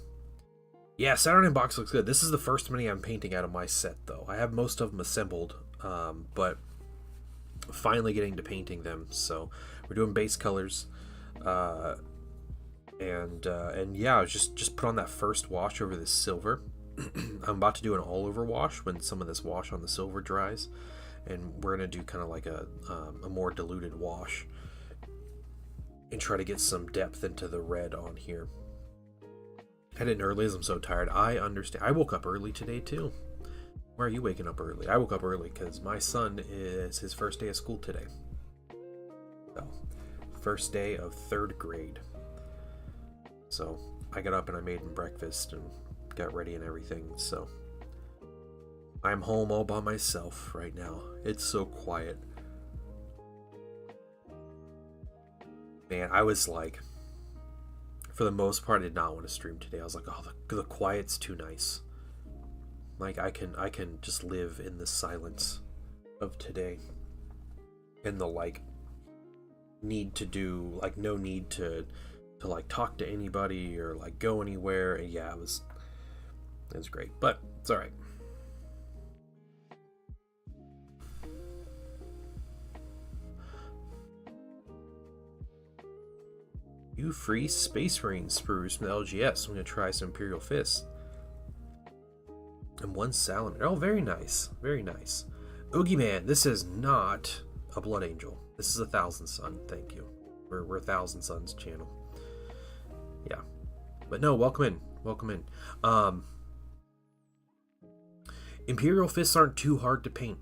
Yeah, Saturnine box looks good. This is the first mini I'm painting out of my set, though. I have most of them assembled, but finally getting to painting them. So we're doing base colors, and yeah, I was just put on that first wash over this silver. I'm about to do an all-over wash when some of this wash on the silver dries, and we're gonna do kind of like a more diluted wash and try to get some depth into the red on here. I didn't early as I'm so tired. I understand. I woke up early today too. Why are you waking up early? I woke up early because my son is his first day of school today. So, first day of 3rd grade. So I got up and I made him breakfast and got ready and everything. So I'm home all by myself right now. It's so quiet. Man, I was like, for the most part, I did not want to stream today. I was like, oh, the quiet's too nice. Like, I can just live in the silence of today. And the, like, need to do, like, no need to like, talk to anybody or, like, go anywhere. And yeah, it was great. But, it's alright. You free Space Marine sprues from the LGS. I'm going to try some Imperial Fist. And 1 Salamander. Oh, very nice. Very nice. Oogie Man, this is not a Blood Angel. This is a Thousand Sun. Thank you. We're a Thousand Suns channel. Yeah. But no, welcome in. Welcome in. Imperial Fists aren't too hard to paint.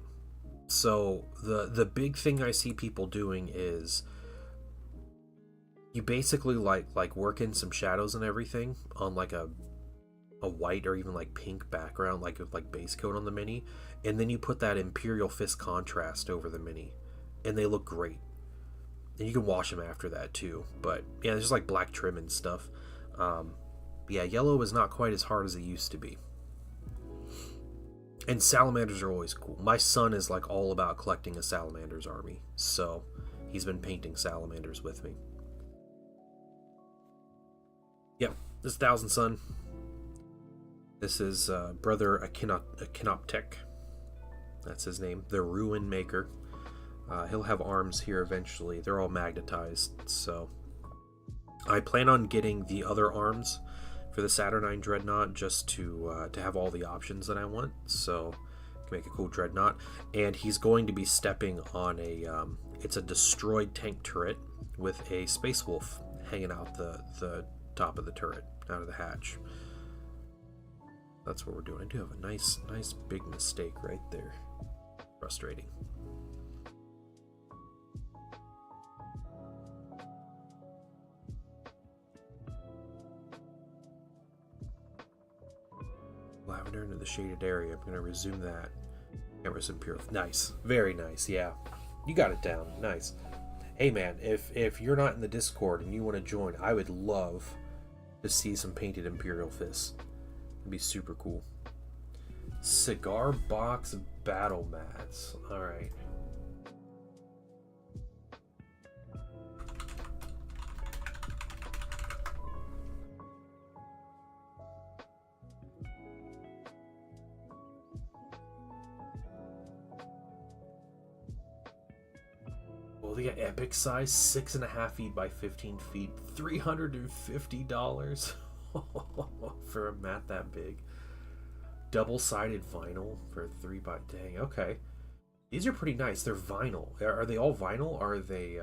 So the big thing I see people doing is you basically like work in some shadows and everything on like a white or even like pink background, like with like base coat on the mini, and then you put that Imperial Fist contrast over the mini, and they look great. And you can wash them after that too. But yeah, there's like black trim and stuff. Yeah, yellow is not quite as hard as it used to be. And salamanders are always cool. My son is like all about collecting a salamanders army, so he's been painting salamanders with me. Yep, this is Thousand Sun. This is Brother Akinoptek. That's his name. The Ruin Maker. He'll have arms here eventually. They're all magnetized, so I plan on getting the other arms for the Saturnine Dreadnought just to have all the options that I want, so I can make a cool Dreadnought. And he's going to be stepping on it's a destroyed tank turret with a Space Wolf hanging out the top of the turret, out of the hatch. That's what we're doing. I do have a nice big mistake right there. Frustrating. Lavender into the shaded area. I'm going to resume that. Camera's Imperial. Nice. Very nice. Yeah. You got it down. Nice. Hey man, if you're not in the Discord and you want to join, I would love to see some painted Imperial Fists. It'd be super cool. Cigar box battle mats. Alright. Well, they got epic size, 6.5 feet by 15 feet, $350. For a mat that big. Double-sided vinyl for 3 by... Dang, okay. These are pretty nice. They're vinyl. Are they all vinyl? Or are they...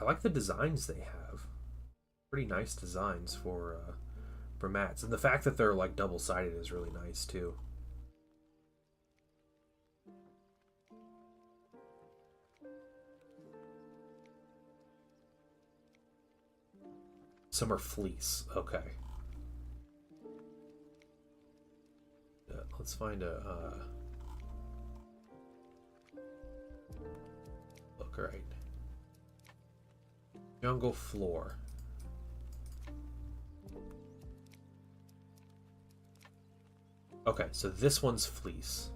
I like the designs they have. Pretty nice designs for mats. And the fact that they're like double-sided is really nice too. Some are fleece. Okay. Let's find a... look, right. Jungle floor. Okay, so this one's fleece.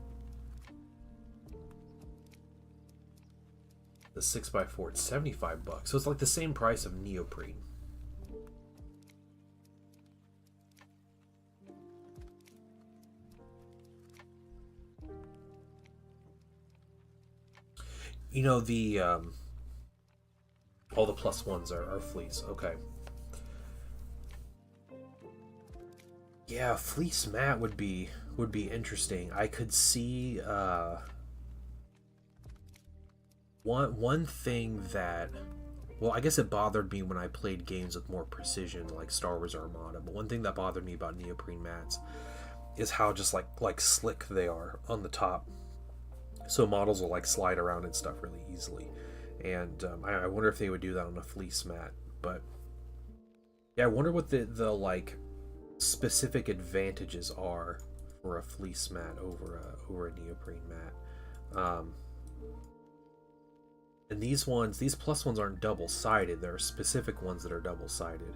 The 6x4, it's $75. So it's like the same price of neoprene. You know, the all the plus ones are fleece. Okay. Yeah, fleece mat would be interesting. I could see one thing that, well, I guess it bothered me when I played games with more precision like Star Wars Armada, but one thing that bothered me about neoprene mats is how just like slick they are on the top. So models will like slide around and stuff really easily. And I wonder if they would do that on a fleece mat. But yeah, I wonder what the like specific advantages are for a fleece mat over a neoprene mat. And these plus ones aren't double-sided. There are specific ones that are double-sided,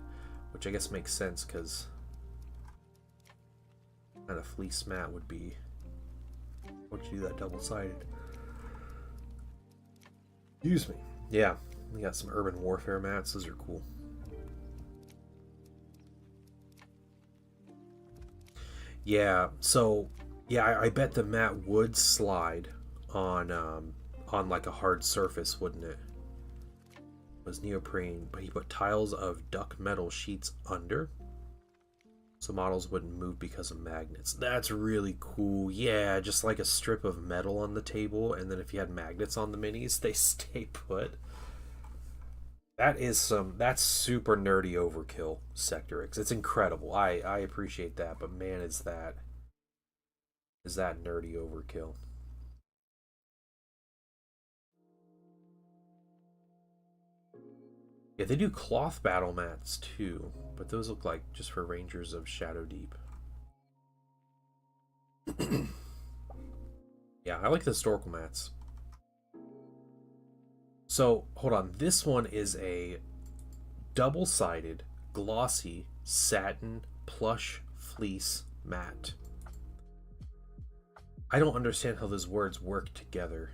which I guess makes sense because kind of fleece mat would be. Why don't you do that double-sided? Excuse me. Yeah, we got some urban warfare mats. Those are cool. Yeah, so yeah, I bet the mat would slide on like a hard surface, wouldn't it? It was neoprene, but he put tiles of duck metal sheets under, so models wouldn't move because of magnets. That's really cool. Yeah, just like a strip of metal on the table, and then if you had magnets on the minis, they stay put. That's super nerdy overkill, Sector X. It's incredible. I appreciate that, but man, is that nerdy overkill. Yeah, they do cloth battle mats too, but those look like just for Rangers of Shadow Deep. Yeah, I like the historical mats. So, hold on. This one is a double-sided, glossy, satin, plush, fleece mat. I don't understand how those words work together.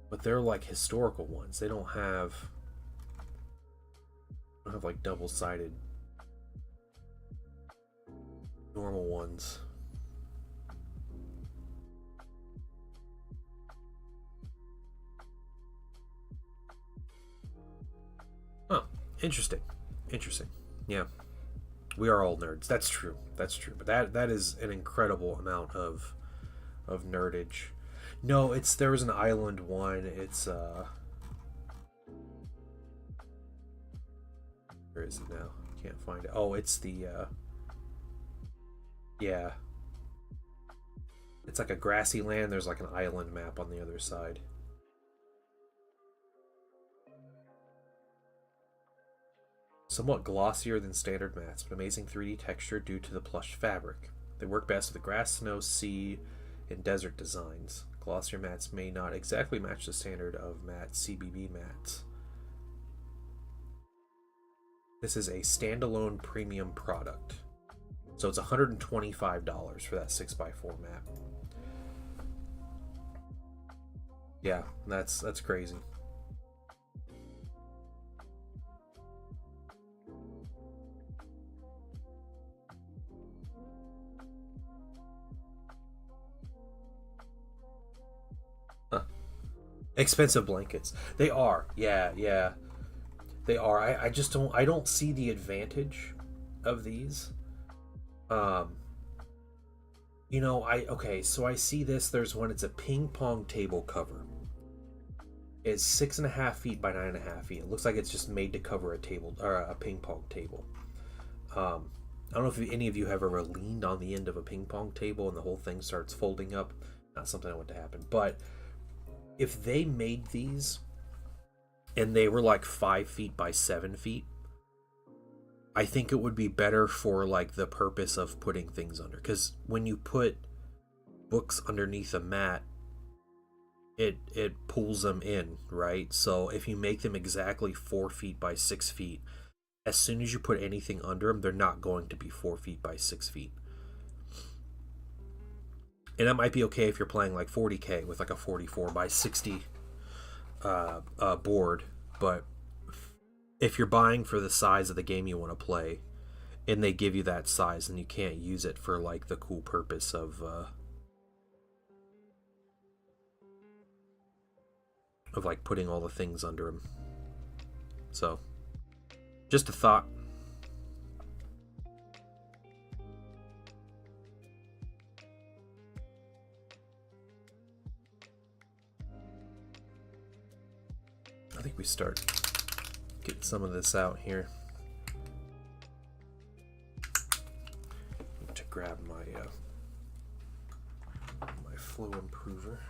But they're like historical ones. They don't have like double-sided normal ones. Huh. Interesting. Interesting. Yeah. We are all nerds. That's true. That's true. But that is an incredible amount of nerdage. No, there was an island one. It's where is it now? Can't find it. Oh, it's the yeah. It's like a grassy land. There's like an island map on the other side. Somewhat glossier than standard mats, but amazing 3D texture due to the plush fabric. They work best with grass, snow, sea, and desert designs. Glossier mats may not exactly match the standard of matte CBB mats. This is a standalone premium product. So it's $125 for that 6x4 mat. Yeah, that's crazy. Expensive blankets. They are. Yeah, yeah. They are. I just don't see the advantage of these. Um okay, so I see this. There's one, it's a ping pong table cover. It's 6.5 feet by 9.5 feet. It looks like it's just made to cover a table or a ping pong table. I don't know if any of you have ever leaned on the end of a ping pong table and the whole thing starts folding up. Not something I want to happen. But if they made these and they were like 5 feet by 7 feet, I think it would be better for like the purpose of putting things under. Because when you put books underneath a mat, it pulls them in, right? So if you make them exactly 4 feet by 6 feet, as soon as you put anything under them, they're not going to be 4 feet by 6 feet. And that might be okay if you're playing like 40k with like a 44 by 60 board, but if you're buying for the size of the game you want to play, and they give you that size, and you can't use it for like the cool purpose of like putting all the things under them. So, just a thought. I think we start getting some of this out here. Need to grab my my flow improver.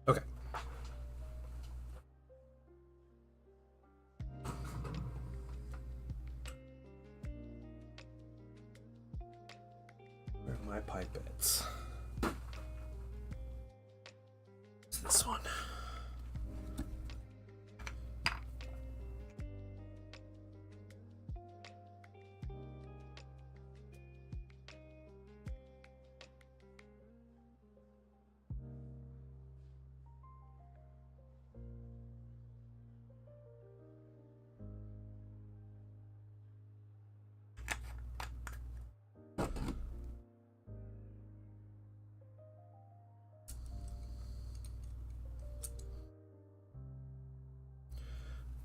Okay. Where are my pipettes? It's this one.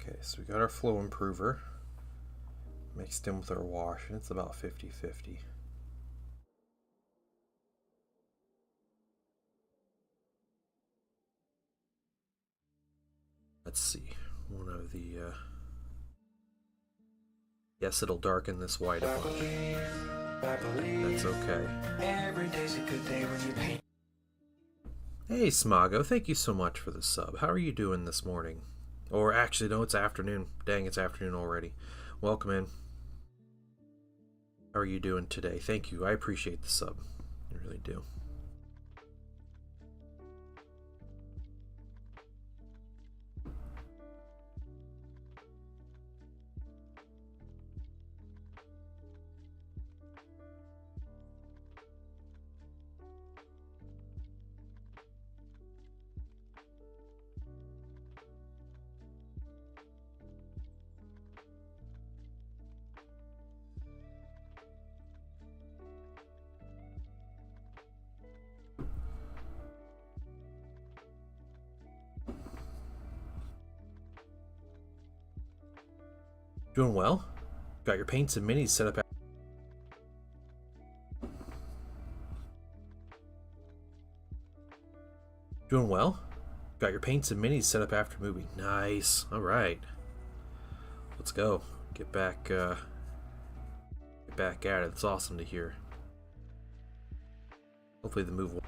Okay, so we got our flow improver mixed in with our wash, and it's about 50-50. Let's see, one of the yes, it'll darken this white a bunch. That's okay. Hey Smago, thank you so much for the sub. How are you doing this morning? Or actually, no, it's afternoon. Dang, it's afternoon already. Welcome in. How are you doing today? Thank you. I appreciate the sub. I really do. Doing well? Got your paints and minis set up. Doing well? Got your paints and minis set up after movie. Nice. All right. Let's go. Get back at it. It's awesome to hear. Hopefully the move will...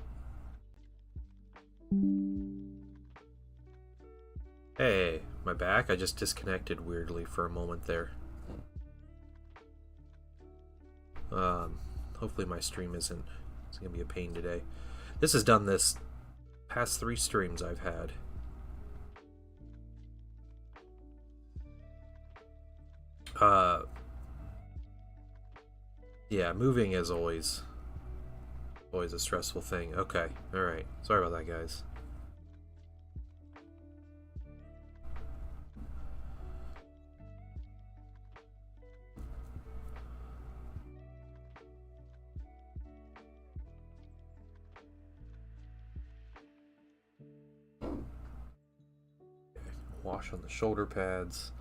Hey, my back? I just disconnected weirdly for a moment there. Hopefully my stream isn't... It's gonna be a pain today. This has done this past 3 streams I've had. Yeah, moving is always a stressful thing. Okay, alright. Sorry about that, guys. Wash on the shoulder pads.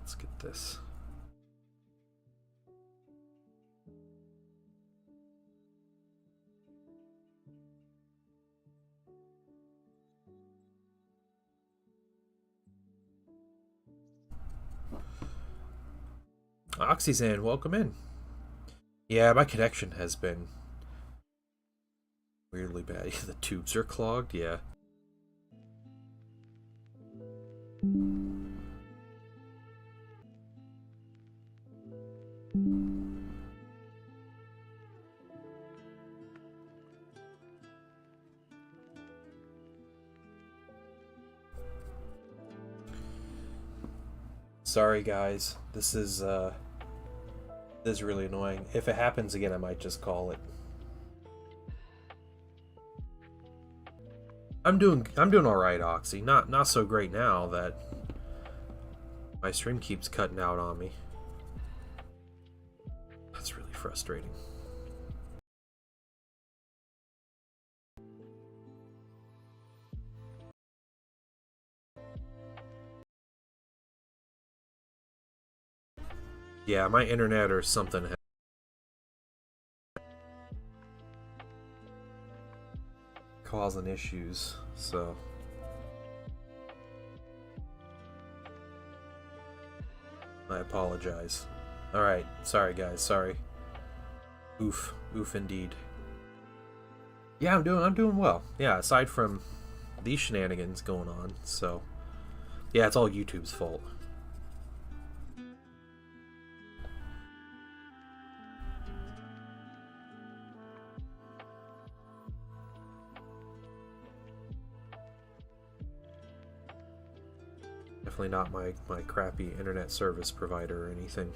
Let's get this. Oxyzan, welcome in. Yeah, my connection has been weirdly bad. The tubes are clogged, yeah. Sorry guys, this is really annoying. If it happens again, I might just call it. I'm doing all right, Oxy. Not so great now that my stream keeps cutting out on me. That's really frustrating. Yeah, my internet or something causing issues, so I apologize. Alright, sorry guys, sorry. Oof indeed. Yeah, I'm doing well. Yeah, aside from these shenanigans going on, so yeah, it's all YouTube's fault. Definitely not my crappy internet service provider or anything.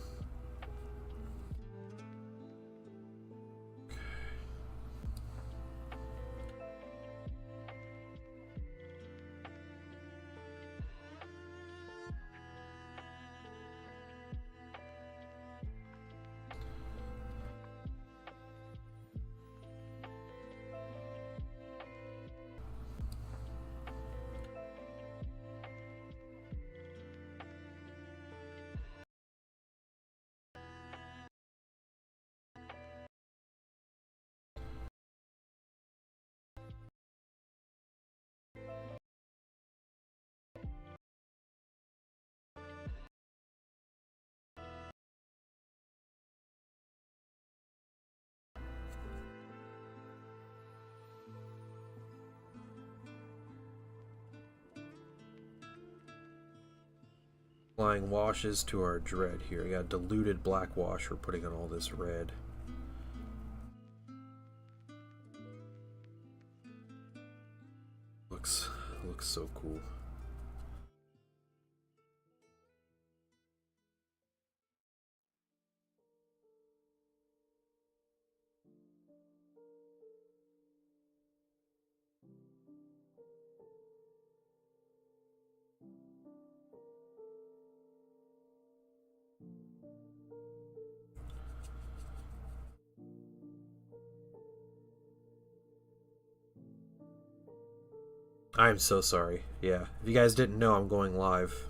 Applying washes to our dread here. We got diluted black wash. We're putting on all this red. Looks so cool. I'm so sorry. Yeah, if you guys didn't know, I'm going live.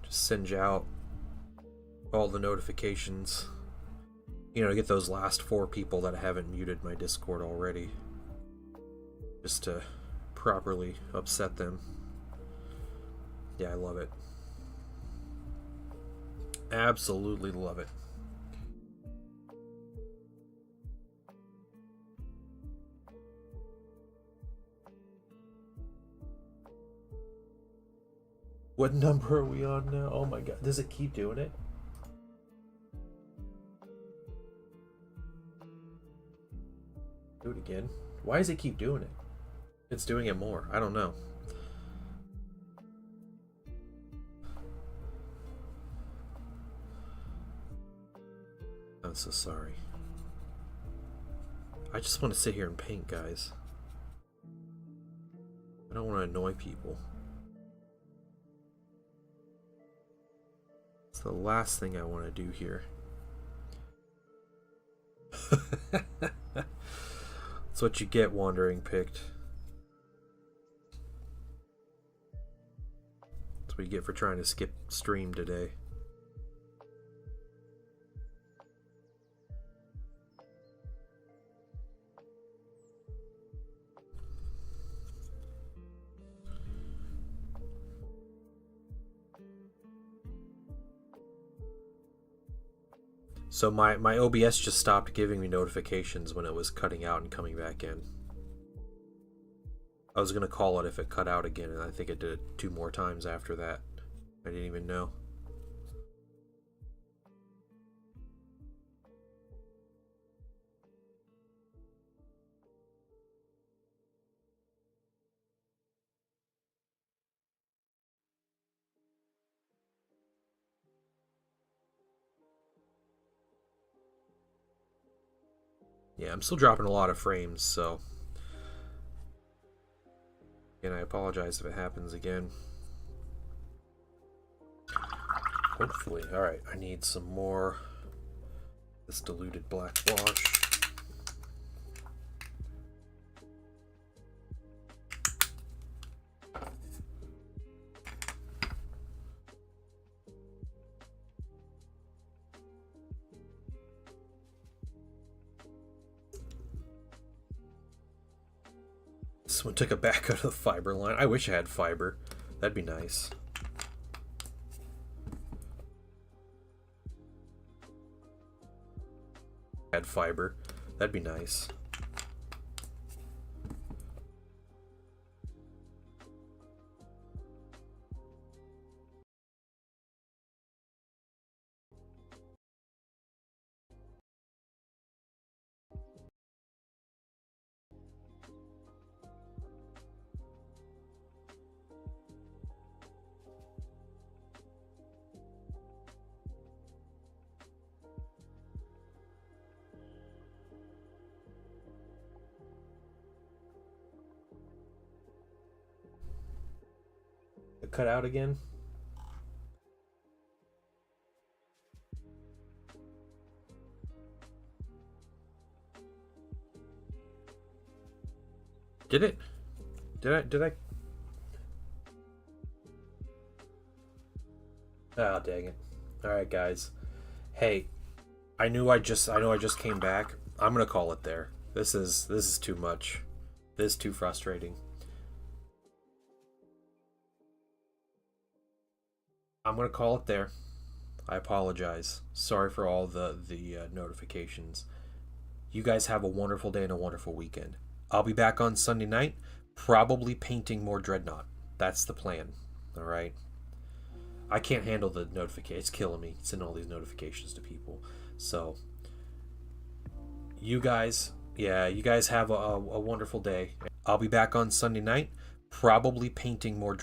Just send you out all the notifications. You know, to get those last 4 people that haven't muted my Discord already. Just to properly upset them. Yeah, I love it. Absolutely love it. What number are we on now? Oh my god. Does it keep doing it? Do it again. Why does it keep doing it? It's doing it more. I don't know. I'm so sorry. I just want to sit here and paint, guys. I don't want to annoy people. It's the last thing I want to do here. That's what you get, Wandering Picked. That's what you get for trying to skip stream today. So my OBS just stopped giving me notifications when it was cutting out and coming back in. I was going to call it if it cut out again, and I think it did it 2 more times after that. I didn't even know. Yeah, I'm still dropping a lot of frames, so... And I apologize if it happens again. Hopefully. Alright, I need some more this diluted black wash. Someone took a back out of the fiber line. I wish I had fiber. That'd be nice. Had fiber. That'd be nice. Cut out again. Did it? Did I? Oh, dang it. Alright, guys. Hey, I know I just came back. I'm gonna call it there. This is too much. This is too frustrating. I'm gonna call it there. I apologize. Sorry for all the notifications. You guys have a wonderful day and a wonderful weekend. I'll be back on Sunday night, probably painting more Dreadnought. That's the plan. All right. I can't handle the notification. It's killing me. Sending all these notifications to people. So, you guys, yeah, you guys have a wonderful day. I'll be back on Sunday night, probably painting more